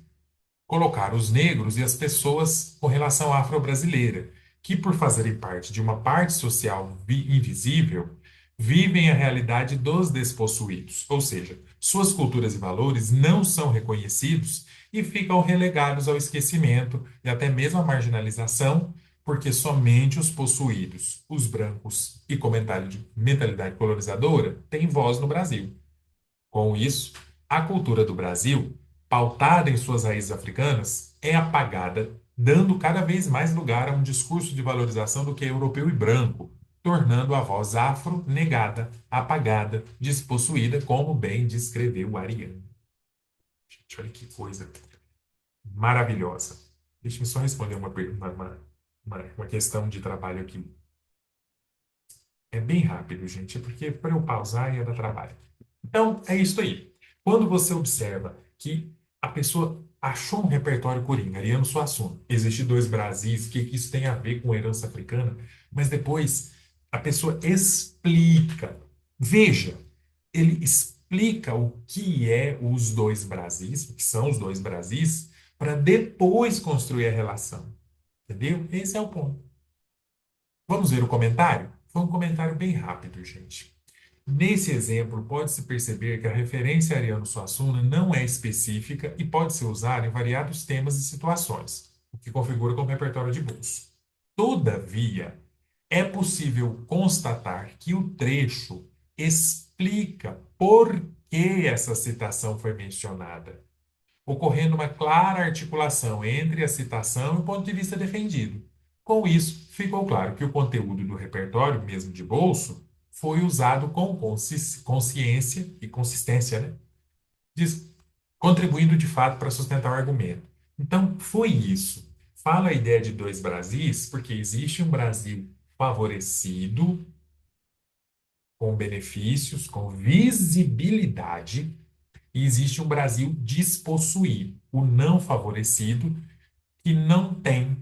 Speaker 1: colocar os negros e as pessoas com relação afro-brasileira, que, por fazerem parte de uma parte social invisível, vivem a realidade dos despossuídos, ou seja, suas culturas e valores não são reconhecidos e ficam relegados ao esquecimento e até mesmo à marginalização, porque somente os possuídos, os brancos e com mentalidade colonizadora têm voz no Brasil. Com isso, a cultura do Brasil, pautada em suas raízes africanas, é apagada, dando cada vez mais lugar a um discurso de valorização do que é europeu e branco, tornando a voz afro negada, apagada, despossuída, como bem descreveu Ariano. Gente, olha que coisa maravilhosa. Deixa eu só responder uma questão de trabalho aqui. É bem rápido, gente, porque para eu pausar ia dar trabalho. Então, é isso aí. Quando você observa que a pessoa achou um repertório coringa, Ariano Suassuna, existe dois Brasis, o que que isso tem a ver com herança africana? Mas depois a pessoa explica. Veja, ele explica o que é os dois Brasis, o que são os dois Brasis, para depois construir a relação. Entendeu? Esse é o ponto. Vamos ver o comentário? Foi um comentário bem rápido, gente. Nesse exemplo, pode-se perceber que a referência a Ariano Suassuna não é específica e pode ser usada em variados temas e situações, o que configura como repertório de bolso. Todavia, é possível constatar que o trecho explica por que essa citação foi mencionada, ocorrendo uma clara articulação entre a citação e o ponto de vista defendido. Com isso, ficou claro que o conteúdo do repertório, mesmo de bolso, foi usado com consciência e consistência, né? Contribuindo de fato para sustentar o argumento. Então, foi isso. Fala a ideia de dois Brasis, porque existe um Brasil favorecido, com benefícios, com visibilidade, e existe um Brasil despossuído, o não favorecido, que não tem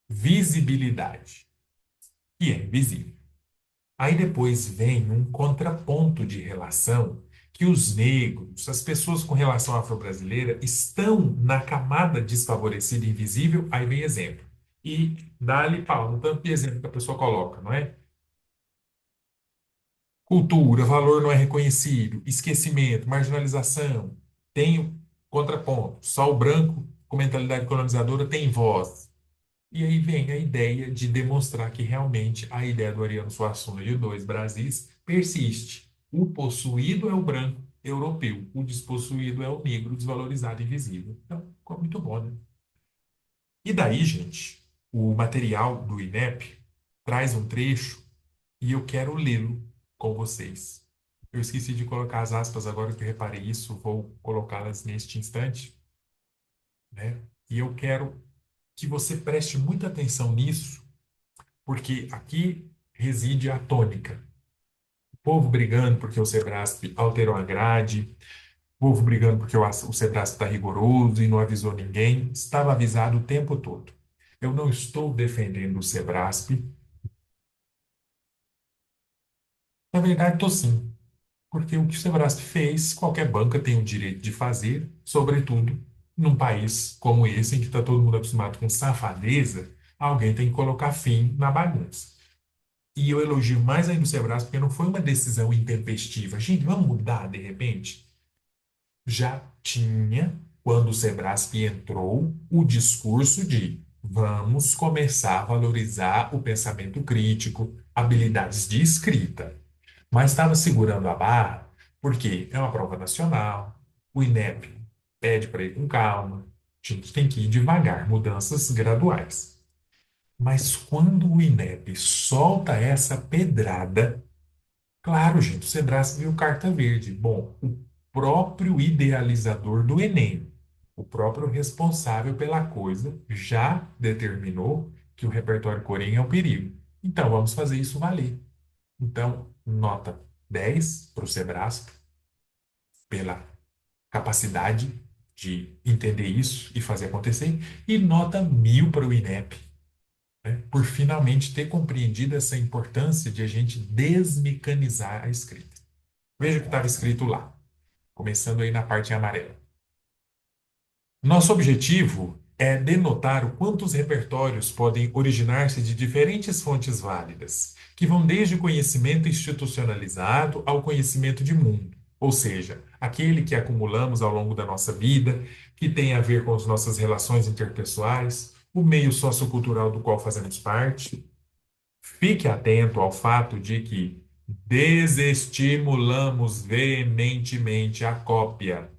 Speaker 1: visibilidade, que é invisível. Aí depois vem um contraponto de relação que os negros, as pessoas com relação afro-brasileira, estão na camada desfavorecida e invisível. Aí vem exemplo. E dá-lhe pau no tanto de exemplo que a pessoa coloca, não é? Cultura, valor não é reconhecido, esquecimento, marginalização. Tem o contraponto. Só o branco com mentalidade colonizadora tem voz. E aí vem a ideia de demonstrar que realmente a ideia do Ariano Suassuna de dois Brasis persiste. O possuído é o branco europeu, o despossuído é o negro desvalorizado e invisível. Então, ficou muito bom, né? E daí, gente, o material do INEP traz um trecho e eu quero lê-lo com vocês. Eu esqueci de colocar as aspas agora que eu reparei isso, vou colocá-las neste instante, né? E eu quero que você preste muita atenção nisso, porque aqui reside a tônica. O povo brigando porque o Sebrasp alterou a grade, o povo brigando porque o Sebrasp está rigoroso e não avisou ninguém. Estava avisado o tempo todo. Eu não estou defendendo o Sebrasp. Na verdade, estou sim. Porque o que o Sebrasp fez, qualquer banca tem o direito de fazer, sobretudo num país como esse, em que está todo mundo acostumado com safadeza, alguém tem que colocar fim na bagunça. E eu elogio mais ainda o Sebrae, porque não foi uma decisão intempestiva. Gente, vamos mudar de repente? Já tinha, quando o Sebrasp entrou, o discurso de vamos começar a valorizar o pensamento crítico, habilidades de escrita. Mas estava segurando a barra porque é uma prova nacional, o INEP pede para ir com calma, a gente tem que ir devagar, mudanças graduais. Mas quando o INEP solta essa pedrada, claro, gente, o Sebrasp viu carta verde. Bom, o próprio idealizador do Enem, o próprio responsável pela coisa, já determinou que o repertório Corém é um perigo. Então, vamos fazer isso valer. Então, nota 10 para o Sebrasp, pela capacidade de entender isso e fazer acontecer, e nota 1000 para o INEP, né, por finalmente ter compreendido essa importância de a gente desmecanizar a escrita. Veja o que estava escrito lá, começando aí na parte em amarela. Nosso objetivo é denotar o quanto os repertórios podem originar-se de diferentes fontes válidas, que vão desde o conhecimento institucionalizado ao conhecimento de mundo, ou seja, aquele que acumulamos ao longo da nossa vida, que tem a ver com as nossas relações interpessoais, o meio sociocultural do qual fazemos parte. Fique atento ao fato de que desestimulamos veementemente a cópia,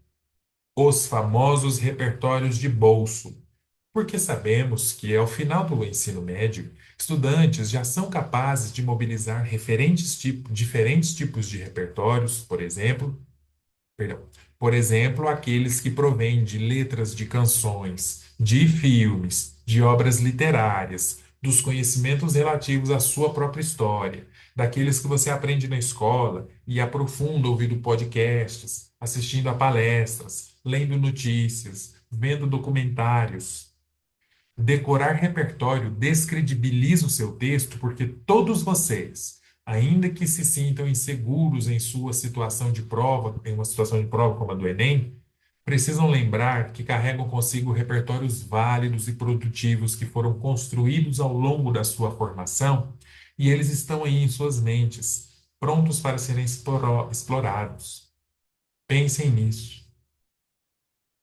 Speaker 1: os famosos repertórios de bolso, porque sabemos que, ao final do ensino médio, estudantes já são capazes de mobilizar diferentes tipos de repertórios, perdão, por exemplo, aqueles que provêm de letras de canções, de filmes, de obras literárias, dos conhecimentos relativos à sua própria história, daqueles que você aprende na escola e aprofunda ouvindo podcasts, assistindo a palestras, lendo notícias, vendo documentários. Decorar repertório descredibiliza o seu texto porque todos vocês, ainda que se sintam inseguros em sua situação de prova, em uma situação de prova como a do Enem, precisam lembrar que carregam consigo repertórios válidos e produtivos que foram construídos ao longo da sua formação e eles estão aí em suas mentes, prontos para serem explorados. Pensem nisso.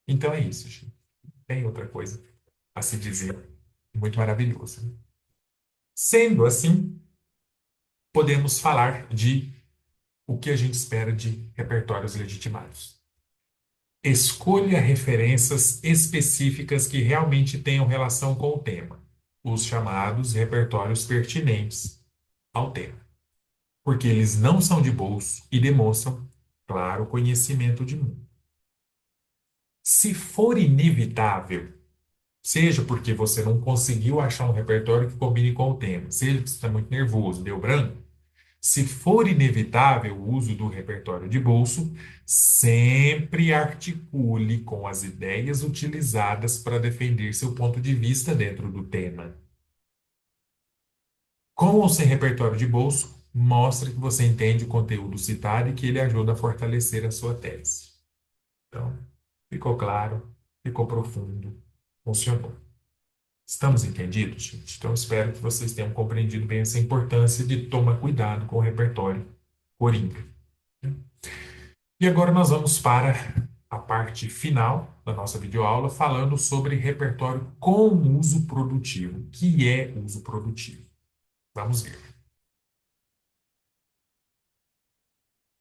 Speaker 1: Então é isso, gente. Tem outra coisa a se dizer. Muito maravilhoso, né? Sendo assim, podemos falar de o que a gente espera de repertórios legitimados. Escolha referências específicas que realmente tenham relação com o tema, os chamados repertórios pertinentes ao tema, porque eles não são de bolso e demonstram, claro, conhecimento de mundo. Se for inevitável, seja porque você não conseguiu achar um repertório que combine com o tema, seja porque você está muito nervoso, deu branco, se for inevitável o uso do repertório de bolso, sempre articule com as ideias utilizadas para defender seu ponto de vista dentro do tema. Com ou sem repertório de bolso, mostre que você entende o conteúdo citado e que ele ajuda a fortalecer a sua tese. Então, ficou claro, ficou profundo, funcionou. Estamos entendidos, gente? Então, espero que vocês tenham compreendido bem essa importância de tomar cuidado com o repertório coringa. E agora nós vamos para a parte final da nossa videoaula, falando sobre repertório com uso produtivo. O que é uso produtivo? Vamos ver.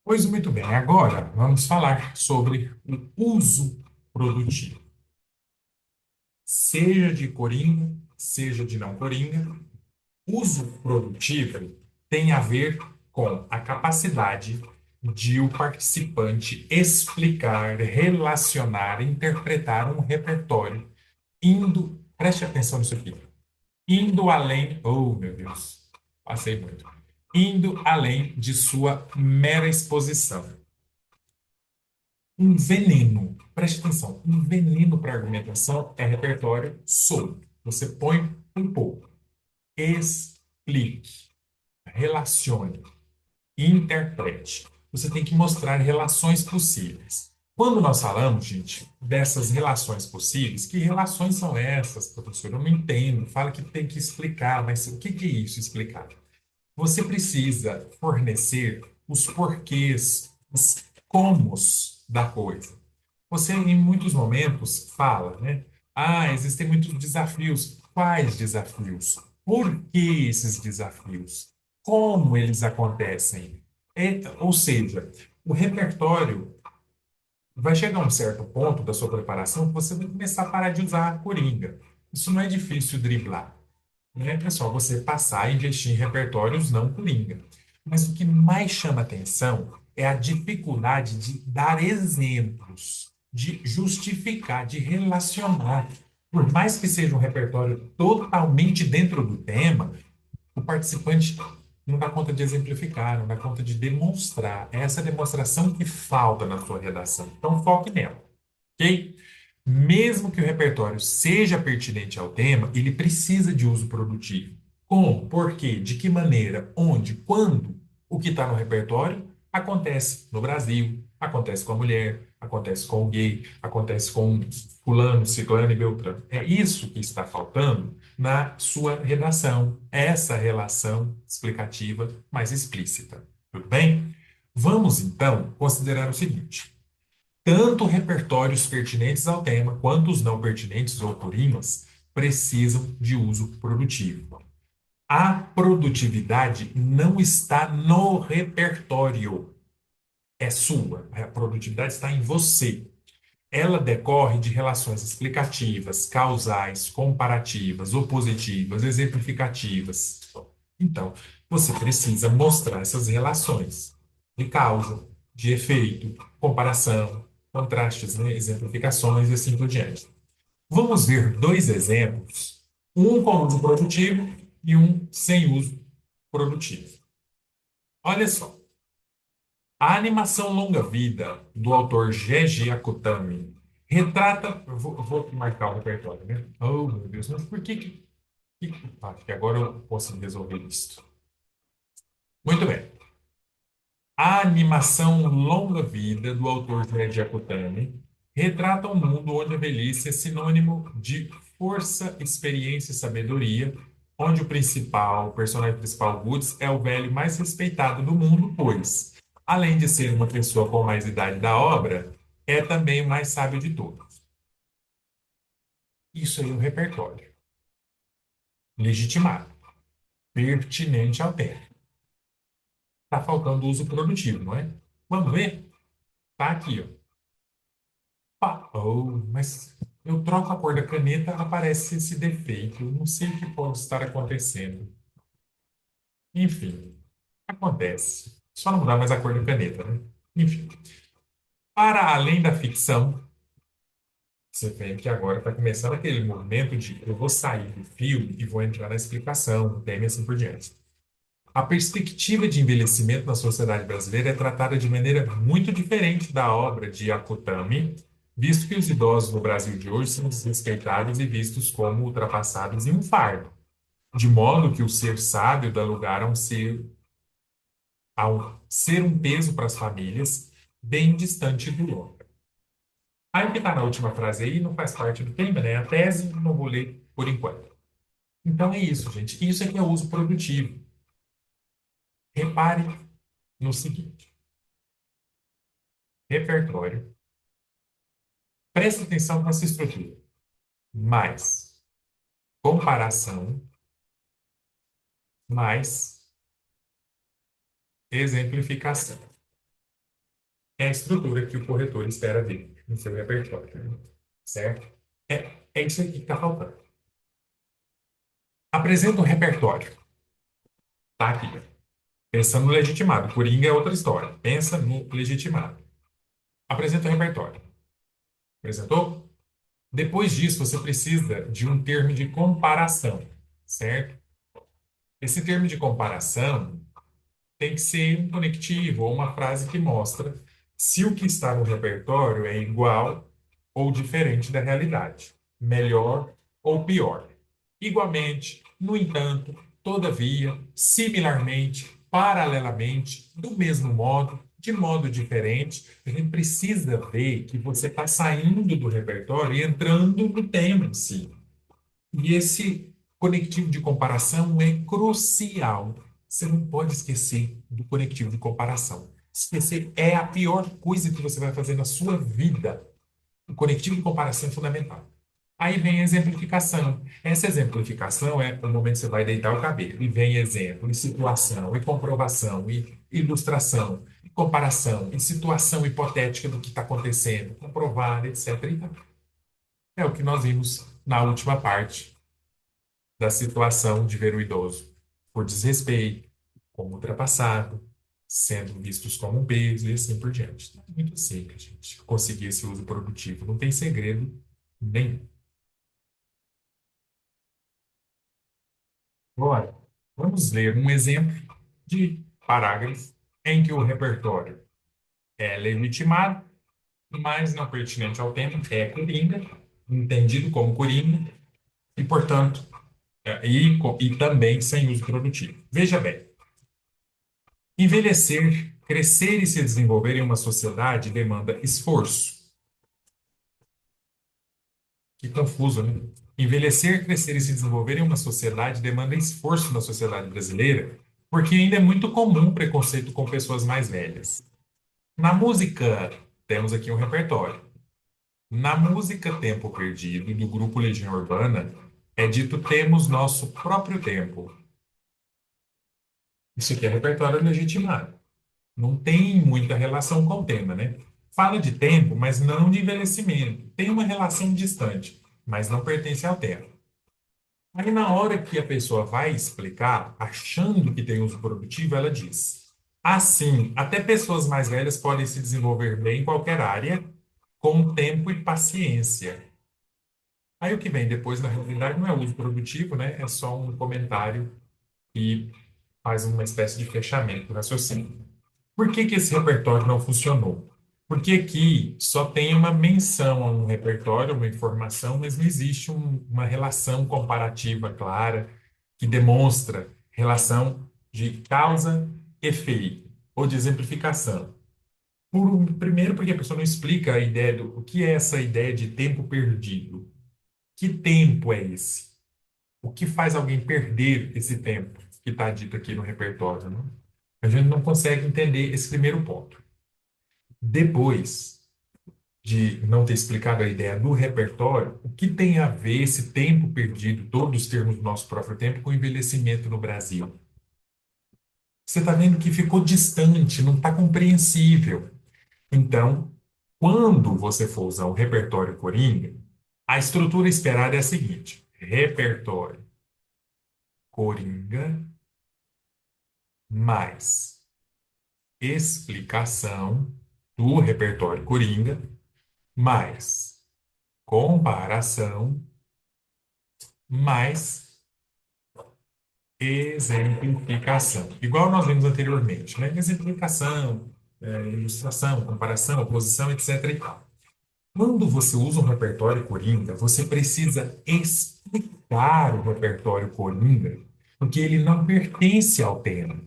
Speaker 1: Pois muito bem, agora vamos falar sobre o uso produtivo. Seja de coringa, seja de não coringa, uso produtivo tem a ver com a capacidade de o participante explicar, relacionar, interpretar um repertório, preste atenção nisso aqui, indo além, oh meu Deus, passei muito, indo além de sua mera exposição. Um veneno, preste atenção, um veneno para argumentação é repertório solto. Você põe um pouco, explique, relacione, interprete. Você tem que mostrar relações possíveis. Quando nós falamos, gente, dessas relações possíveis, que relações são essas, professor? Eu não entendo. Fala que tem que explicar, mas o que é isso, explicar? Você precisa fornecer os porquês, os comos da coisa. Você, em muitos momentos, fala, né? Ah, existem muitos desafios. Quais desafios? Por que esses desafios? Como eles acontecem? Ou seja, o repertório vai chegar a um certo ponto da sua preparação que você vai começar a parar de usar a coringa. Isso não é difícil driblar, né? É só você passar e investir em repertórios não coringa. Mas o que mais chama atenção é a dificuldade de dar exemplos, de justificar, de relacionar. Por mais que seja um repertório totalmente dentro do tema, o participante não dá conta de exemplificar, não dá conta de demonstrar. É essa demonstração que falta na sua redação. Então, foque nela, ok? Mesmo que o repertório seja pertinente ao tema, ele precisa de uso produtivo. Como? Por quê? De que maneira? Onde? Quando? O que está no repertório acontece no Brasil, acontece com a mulher, acontece com o gay, acontece com fulano, ciclano e beltrano. É isso que está faltando na sua redação, essa relação explicativa mais explícita. Tudo bem? Vamos, então, considerar o seguinte. Tanto repertórios pertinentes ao tema quanto os não pertinentes ou coringas precisam de uso produtivo. A produtividade não está no repertório, é sua. A produtividade está em você. Ela decorre de relações explicativas, causais, comparativas, opositivas, exemplificativas. Então, você precisa mostrar essas relações de causa, de efeito, comparação, contrastes, né, exemplificações e assim por diante. Vamos ver dois exemplos, um com uso produtivo e um sem uso produtivo. Olha só. A animação longa-vida do autor G.G. Akutami retrata. Eu vou marcar o repertório, né? Oh, meu Deus, mas por acho que agora eu posso resolver isso. Muito bem. A animação longa-vida do autor G.G. Akutami retrata um mundo onde a velhice é sinônimo de força, experiência e sabedoria, onde o personagem principal, Woods, é o velho mais respeitado do mundo, pois, além de ser uma pessoa com mais idade da obra, é também o mais sábio de todos. Isso aí é um repertório. Legitimado. Pertinente ao tema. Está faltando uso produtivo, não é? Vamos ver? Tá aqui, ó. Oh, mas eu troco a cor da caneta, aparece esse defeito. Eu não sei o que pode estar acontecendo. Enfim, acontece. Só não mudar mais a cor da caneta, né? Enfim, para além da ficção, você vê que agora está começando aquele movimento de eu vou sair do filme e vou entrar na explicação, no tema e assim por diante. A perspectiva de envelhecimento na sociedade brasileira é tratada de maneira muito diferente da obra de Akutami, visto que os idosos no Brasil de hoje são desrespeitados e vistos como ultrapassados e um fardo, de modo que o ser sábio dá lugar a ser um peso para as famílias, bem distante do homem. Aí o que está na última frase aí não faz parte do tema, né? A tese não vou ler por enquanto. Então é isso, gente. Isso aqui é o uso produtivo. Repare no seguinte: repertório. Preste atenção nessa estrutura. Mais comparação, mais exemplificação. É a estrutura que o corretor espera ver no seu repertório, certo? É isso aqui que está faltando. Apresenta um repertório. Tá aqui. Pensando no legitimado. Coringa é outra história. Pensa no legitimado. Apresenta o repertório. Apresentou? Depois disso, você precisa de um termo de comparação, certo? Esse termo de comparação tem que ser um conectivo ou uma frase que mostra se o que está no repertório é igual ou diferente da realidade, melhor ou pior. Igualmente, no entanto, todavia, similarmente, paralelamente, do mesmo modo, de modo diferente, a gente precisa ver que você está saindo do repertório e entrando no tema em si. E esse conectivo de comparação é crucial. Você não pode esquecer do conectivo de comparação. Esquecer é a pior coisa que você vai fazer na sua vida. O conectivo de comparação é fundamental. Aí vem a exemplificação. Essa exemplificação é o momento que você vai deitar o cabelo. E vem exemplo, e situação, e comprovação, e ilustração, e comparação, e situação hipotética do que está acontecendo, comprovar, etc. E tal. É o que nós vimos na última parte da situação de ver o idoso por desrespeito, como ultrapassado, sendo vistos como um peso e assim por diante. É muito simples, gente. Conseguir esse uso produtivo não tem segredo nenhum. Agora, vamos ler um exemplo de parágrafo em que o repertório é legitimado, mas não pertinente ao tema, é coringa, entendido como coringa, e, portanto, e também sem uso produtivo. Veja bem, envelhecer, crescer e se desenvolver em uma sociedade demanda esforço. Que confuso, né? Envelhecer, crescer e se desenvolver em uma sociedade demanda esforço na sociedade brasileira, porque ainda é muito comum preconceito com pessoas mais velhas. Na música, temos aqui um repertório. Na música Tempo Perdido, do grupo Legião Urbana, é dito temos nosso próprio tempo. Isso aqui é repertório legitimado. Não tem muita relação com o tema, né? Fala de tempo, mas não de envelhecimento. Tem uma relação distante, mas não pertence ao tema. Aí, na hora que a pessoa vai explicar, achando que tem uso produtivo, ela diz: assim, até pessoas mais velhas podem se desenvolver bem em qualquer área, com tempo e paciência. Aí, o que vem depois, na realidade, não é uso produtivo, né? É só um comentário que faz uma espécie de fechamento do raciocínio. Por que que esse repertório não funcionou? Porque aqui só tem uma menção a um repertório, uma informação, mas não existe uma relação comparativa clara que demonstra relação de causa-efeito ou de exemplificação. Primeiro, porque a pessoa não explica a ideia do o que é essa ideia de tempo perdido. Que tempo é esse? O que faz alguém perder esse tempo que está dito aqui no repertório, né? A gente não consegue entender esse primeiro ponto. Depois de não ter explicado a ideia do repertório, o que tem a ver esse tempo perdido, todos os termos do nosso próprio tempo, com o envelhecimento no Brasil? Você está vendo que ficou distante, não está compreensível. Então, quando você for usar o repertório Coringa, a estrutura esperada é a seguinte: repertório Coringa mais explicação do repertório Coringa mais comparação mais exemplificação. Igual nós vimos anteriormente, né? Exemplificação, ilustração, comparação, oposição, etc. e tal. Quando você usa um repertório Coringa, você precisa explicar o repertório Coringa, porque ele não pertence ao tema.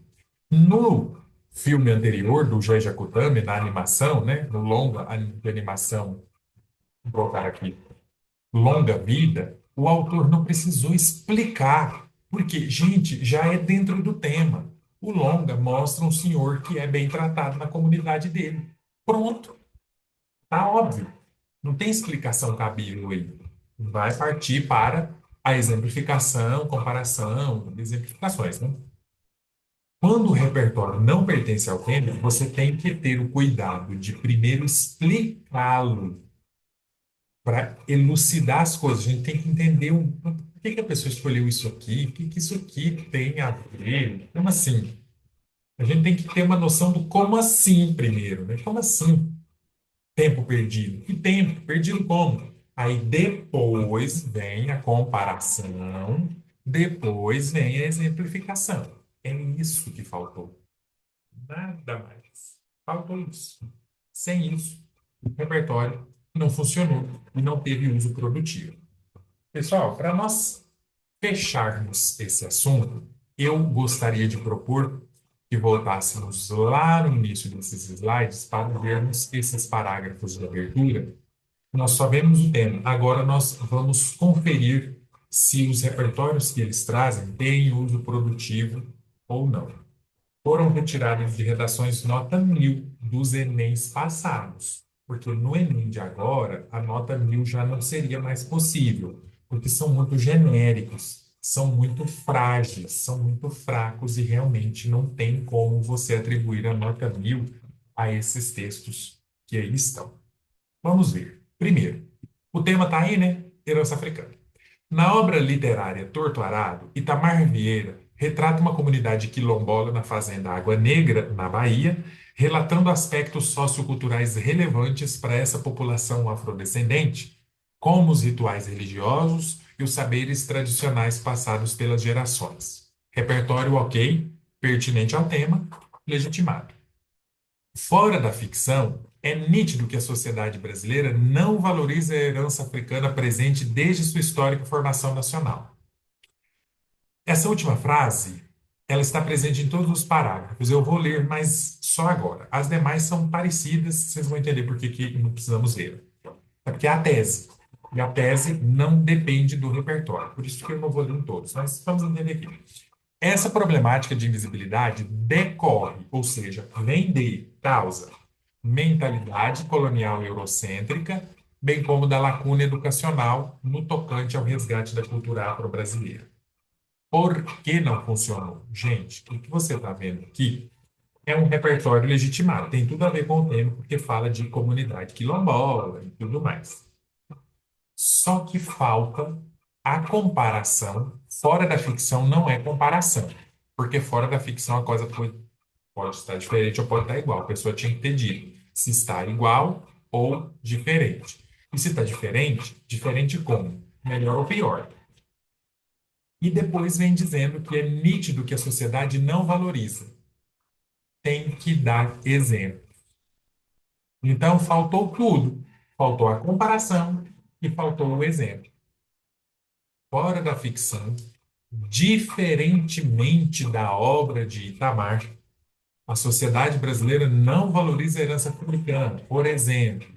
Speaker 1: No filme anterior do Joe Jacutami, na animação, né, no longa de animação, vou colocar aqui, Longa Vida, o autor não precisou explicar, porque, gente, já é dentro do tema. O longa mostra um senhor que é bem tratado na comunidade dele. Pronto, tá óbvio. Não tem explicação cabível aí. Vai partir para a exemplificação, comparação, exemplificações, né? Quando o repertório não pertence ao tema, você tem que ter o cuidado de primeiro explicá-lo para elucidar as coisas. A gente tem que entender por que que a pessoa escolheu isso aqui, o que que isso aqui tem a ver, como assim? A gente tem que ter uma noção do como assim primeiro, né? Como assim? Tempo perdido. Que tempo? Perdido como? Aí depois vem a comparação, depois vem a exemplificação. É isso que faltou. Nada mais. Faltou isso. Sem isso, o repertório não funcionou e não teve uso produtivo. Pessoal, para nós fecharmos esse assunto, eu gostaria de propor que voltássemos lá no início desses slides para vermos esses parágrafos de abertura. Nós sabemos o tema. Agora nós vamos conferir se os repertórios que eles trazem têm uso produtivo ou não. Foram retirados de redações nota 1000 dos Enems passados, porque no Enem de agora, a nota 1000 já não seria mais possível, porque são muito genéricos, são muito frágeis, são muito fracos e realmente não tem como você atribuir a nota 1000 a esses textos que aí estão. Vamos ver. Primeiro, o tema está aí, né? Herança africana. Na obra literária Torto Arado, Itamar Vieira retrata uma comunidade quilombola na fazenda Água Negra, na Bahia, relatando aspectos socioculturais relevantes para essa população afrodescendente, como os rituais religiosos e os saberes tradicionais passados pelas gerações. Repertório ok, pertinente ao tema, legitimado. Fora da ficção, é nítido que a sociedade brasileira não valoriza a herança africana presente desde sua histórica formação nacional. Essa última frase, ela está presente em todos os parágrafos. Eu vou ler, mas só agora. As demais são parecidas, vocês vão entender por que que não precisamos ler. É porque é a tese. E a tese não depende do repertório. Por isso que eu não vou ler em todos, mas vamos entender aqui. Essa problemática de invisibilidade decorre, ou seja, vem de causa mentalidade colonial eurocêntrica, bem como da lacuna educacional no tocante ao resgate da cultura afro-brasileira. Por que não funcionou? Gente, o que você está vendo aqui é um repertório legitimado, tem tudo a ver com o tema, porque fala de comunidade quilombola e tudo mais. Só que falta a comparação. Fora da ficção não é comparação, porque fora da ficção a coisa pode estar diferente ou pode estar igual. A pessoa tinha que ter dito se está igual ou diferente. E se está diferente, diferente como? Melhor ou pior? E depois vem dizendo que é nítido que a sociedade não valoriza. Tem que dar exemplo. Então, faltou tudo. Faltou a comparação e faltou o exemplo. Fora da ficção, diferentemente da obra de Itamar, a sociedade brasileira não valoriza a herança africana. Por exemplo,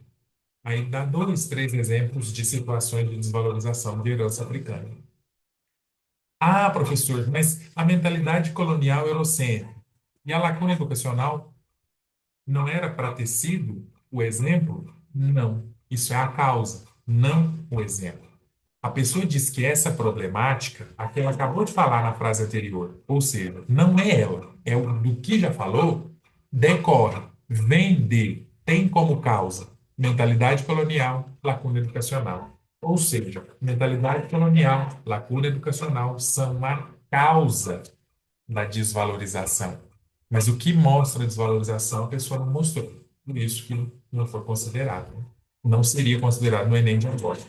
Speaker 1: aí dá dois, três exemplos de situações de desvalorização de herança africana. Ah, professor, mas a mentalidade colonial eurocêntrica e a lacuna educacional não era para ter sido o exemplo? Não. Isso é a causa, não o exemplo. A pessoa diz que essa problemática, a que ela acabou de falar na frase anterior, ou seja, não é ela, é o do que já falou, decorre, vem de, tem como causa mentalidade colonial, lacuna educacional. Ou seja, mentalidade colonial, lacuna educacional são a causa da desvalorização. Mas o que mostra a desvalorização, a pessoa não mostrou. Por isso que não foi considerado, né? Não seria considerado no Enem de agora.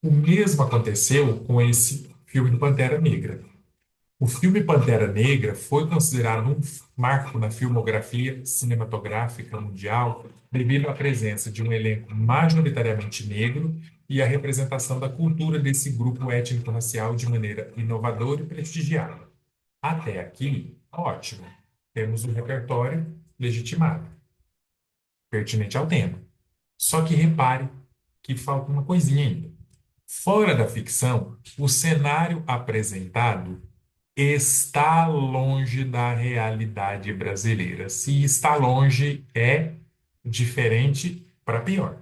Speaker 1: O mesmo aconteceu com esse filme do Pantera Negra. O filme Pantera Negra foi considerado um marco na filmografia cinematográfica mundial devido à presença de um elenco majoritariamente negro e à representação da cultura desse grupo étnico-racial de maneira inovadora e prestigiada. Até aqui, ótimo. Temos um repertório legitimado, pertinente ao tema. Só que repare que falta uma coisinha ainda. Fora da ficção, o cenário apresentado está longe da realidade brasileira. Se está longe, é diferente para pior.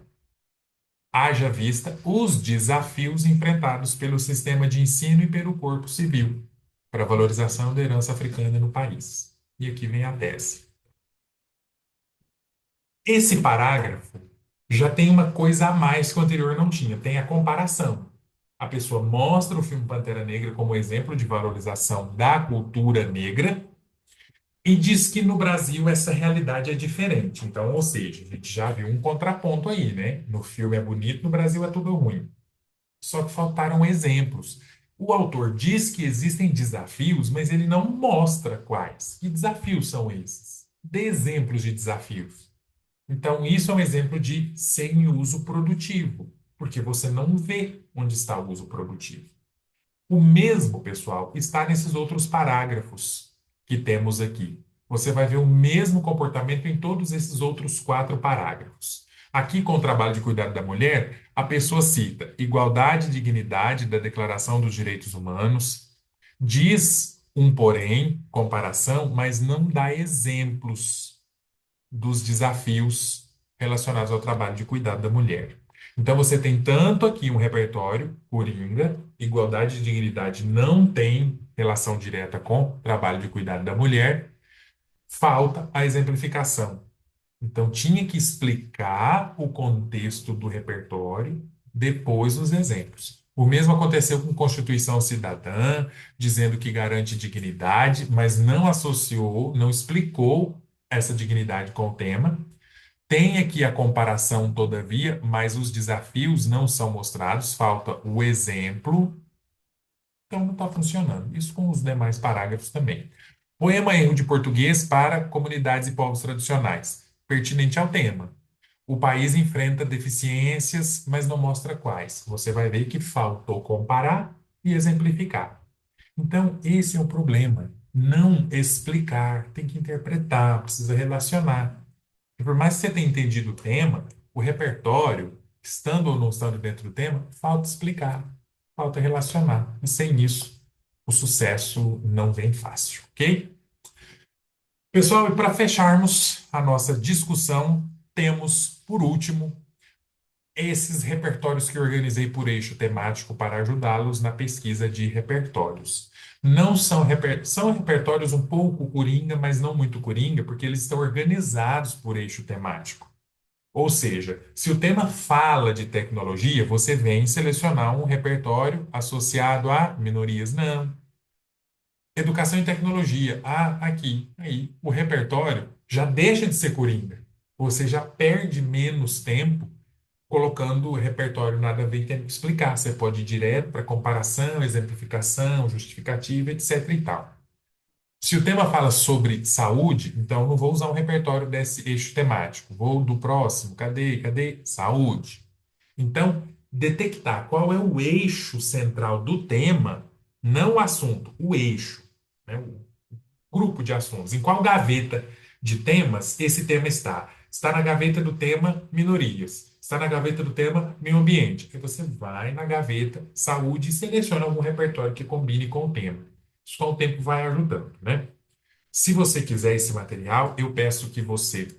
Speaker 1: Haja vista os desafios enfrentados pelo sistema de ensino e pelo corpo civil para a valorização da herança africana no país. E aqui vem a tese. Esse parágrafo já tem uma coisa a mais que o anterior não tinha, tem a comparação. A pessoa mostra o filme Pantera Negra como exemplo de valorização da cultura negra e diz que no Brasil essa realidade é diferente. Então, ou seja, a gente já viu um contraponto aí, né? No filme é bonito, no Brasil é tudo ruim. Só que faltaram exemplos. O autor diz que existem desafios, mas ele não mostra quais. Que desafios são esses? Dê exemplos de desafios. Então, isso é um exemplo de sem uso produtivo, porque você não vê onde está o uso produtivo. O mesmo, pessoal, está nesses outros parágrafos que temos aqui. Você vai ver o mesmo comportamento em todos esses outros quatro parágrafos. Aqui, com o trabalho de cuidado da mulher, a pessoa cita igualdade e dignidade da Declaração dos Direitos Humanos, diz um porém, comparação, mas não dá exemplos dos desafios relacionados ao trabalho de cuidado da mulher. Então você tem tanto aqui um repertório coringa, igualdade e dignidade não tem relação direta com trabalho de cuidado da mulher, falta a exemplificação. Então tinha que explicar o contexto do repertório depois dos exemplos. O mesmo aconteceu com Constituição Cidadã, dizendo que garante dignidade, mas não associou, não explicou essa dignidade com o tema. Tem aqui a comparação, todavia, mas os desafios não são mostrados, falta o exemplo, então não está funcionando. Isso com os demais parágrafos também. Poema Erro de Português para Comunidades e Povos Tradicionais, pertinente ao tema. O país enfrenta deficiências, mas não mostra quais. Você vai ver que faltou comparar e exemplificar. Então, esse é o problema. Não explicar, tem que interpretar, precisa relacionar. E por mais que você tenha entendido o tema, o repertório, estando ou não estando dentro do tema, falta explicar, falta relacionar. E sem isso, o sucesso não vem fácil, ok? Pessoal, e para fecharmos a nossa discussão, temos, por último, esses repertórios que eu organizei por eixo temático para ajudá-los na pesquisa de repertórios. Não são, são repertórios um pouco coringa, mas não muito coringa, porque eles estão organizados por eixo temático. Ou seja, se o tema fala de tecnologia, você vem selecionar um repertório associado a minorias, não. Educação e tecnologia, aqui, aí. O repertório já deixa de ser coringa. Você já perde menos tempo colocando o repertório nada a ver e tendo que explicar. Você pode ir direto para comparação, exemplificação, justificativa, etc. e tal. Se o tema fala sobre saúde, então eu não vou usar um repertório desse eixo temático. Vou do próximo. Cadê? Saúde. Então, detectar qual é o eixo central do tema, não o assunto, o eixo, né? O grupo de assuntos. Em qual gaveta de temas esse tema está? Está na gaveta do tema minorias. Está na gaveta do tema meio ambiente. Aí você vai na gaveta saúde e seleciona algum repertório que combine com o tema. Isso com o tempo vai ajudando, né? Se você quiser esse material, eu peço que você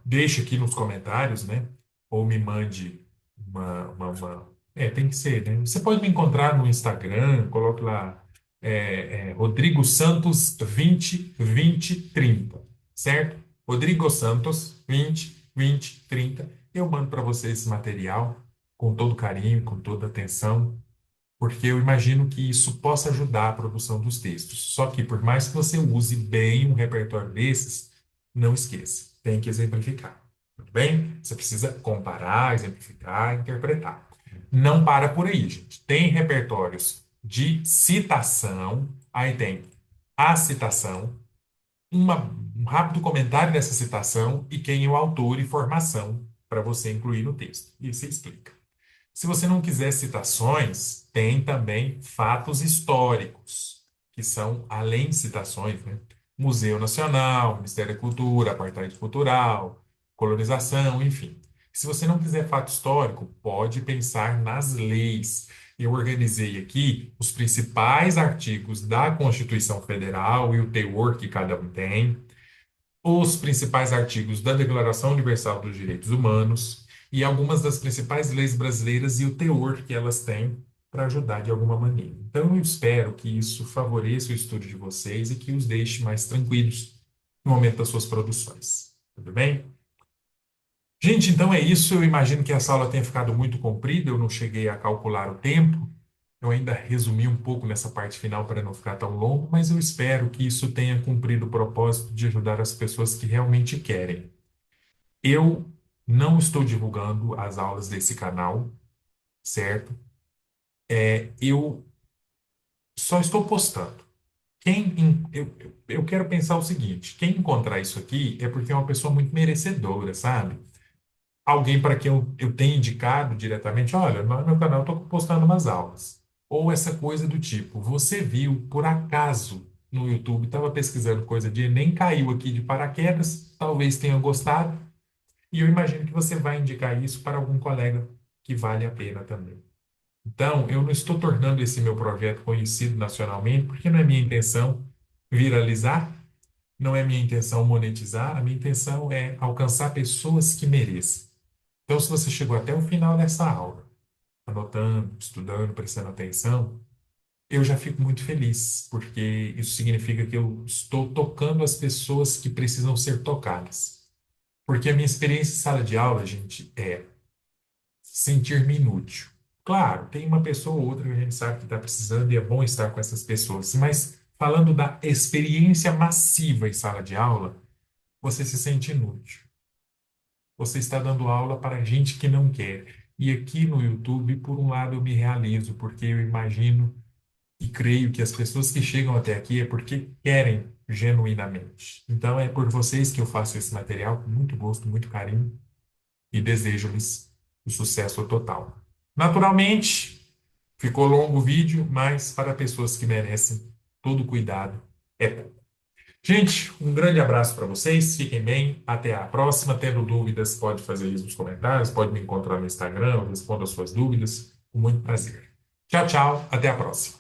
Speaker 1: deixe aqui nos comentários, né? Ou me mande uma Tem que ser, né? Você pode me encontrar no Instagram, coloque lá Rodrigo Santos 20 20 30, certo? Rodrigo Santos 20 20 30. Eu mando para você esse material com todo carinho, com toda atenção, porque eu imagino que isso possa ajudar a produção dos textos. Só que, por mais que você use bem um repertório desses, não esqueça, tem que exemplificar. Tudo bem? Você precisa comparar, exemplificar, interpretar. Não para por aí, gente. Tem repertórios de citação, aí tem a citação, um rápido comentário dessa citação e quem é o autor e formação para você incluir no texto. E você explica. Se você não quiser citações, tem também fatos históricos, que são além de citações, né? Museu Nacional, Ministério da Cultura, Apartheid Cultural, colonização, enfim. Se você não quiser fato histórico, pode pensar nas leis. Eu organizei aqui os principais artigos da Constituição Federal e o teor que cada um tem, os principais artigos da Declaração Universal dos Direitos Humanos e algumas das principais leis brasileiras e o teor que elas têm para ajudar de alguma maneira. Então, eu espero que isso favoreça o estudo de vocês e que os deixe mais tranquilos no momento das suas produções. Tudo bem? Gente, então é isso. Eu imagino que essa aula tenha ficado muito comprida, eu não cheguei a calcular o tempo. Eu ainda resumi um pouco nessa parte final para não ficar tão longo, mas eu espero que isso tenha cumprido o propósito de ajudar as pessoas que realmente querem. Eu não estou divulgando as aulas desse canal, certo? Eu só estou postando. Eu quero pensar o seguinte: quem encontrar isso aqui é porque é uma pessoa muito merecedora, sabe? Alguém para quem eu tenha indicado diretamente, olha, no meu canal eu estou postando umas aulas. Ou essa coisa do tipo, você viu por acaso no YouTube, estava pesquisando coisa de Enem, caiu aqui de paraquedas, talvez tenha gostado, e eu imagino que você vai indicar isso para algum colega que vale a pena também. Então, eu não estou tornando esse meu projeto conhecido nacionalmente, porque não é minha intenção viralizar, não é minha intenção monetizar, a minha intenção é alcançar pessoas que mereçam. Então, se você chegou até o final dessa aula, anotando, estudando, prestando atenção, eu já fico muito feliz, porque isso significa que eu estou tocando as pessoas que precisam ser tocadas. Porque a minha experiência em sala de aula, gente, é sentir-me inútil. Claro, tem uma pessoa ou outra que a gente sabe que está precisando e é bom estar com essas pessoas, mas falando da experiência massiva em sala de aula, você se sente inútil. Você está dando aula para gente que não quer. E aqui no YouTube, por um lado, eu me realizo, porque eu imagino e creio que as pessoas que chegam até aqui é porque querem genuinamente. Então, é por vocês que eu faço esse material com muito gosto, muito carinho e desejo-lhes o sucesso total. Naturalmente, ficou longo o vídeo, mas para pessoas que merecem todo cuidado, é pouco. Gente, um grande abraço para vocês, fiquem bem, até a próxima. Tendo dúvidas, pode fazer isso nos comentários, pode me encontrar no Instagram, eu respondo as suas dúvidas, com muito prazer. Tchau, tchau, até a próxima.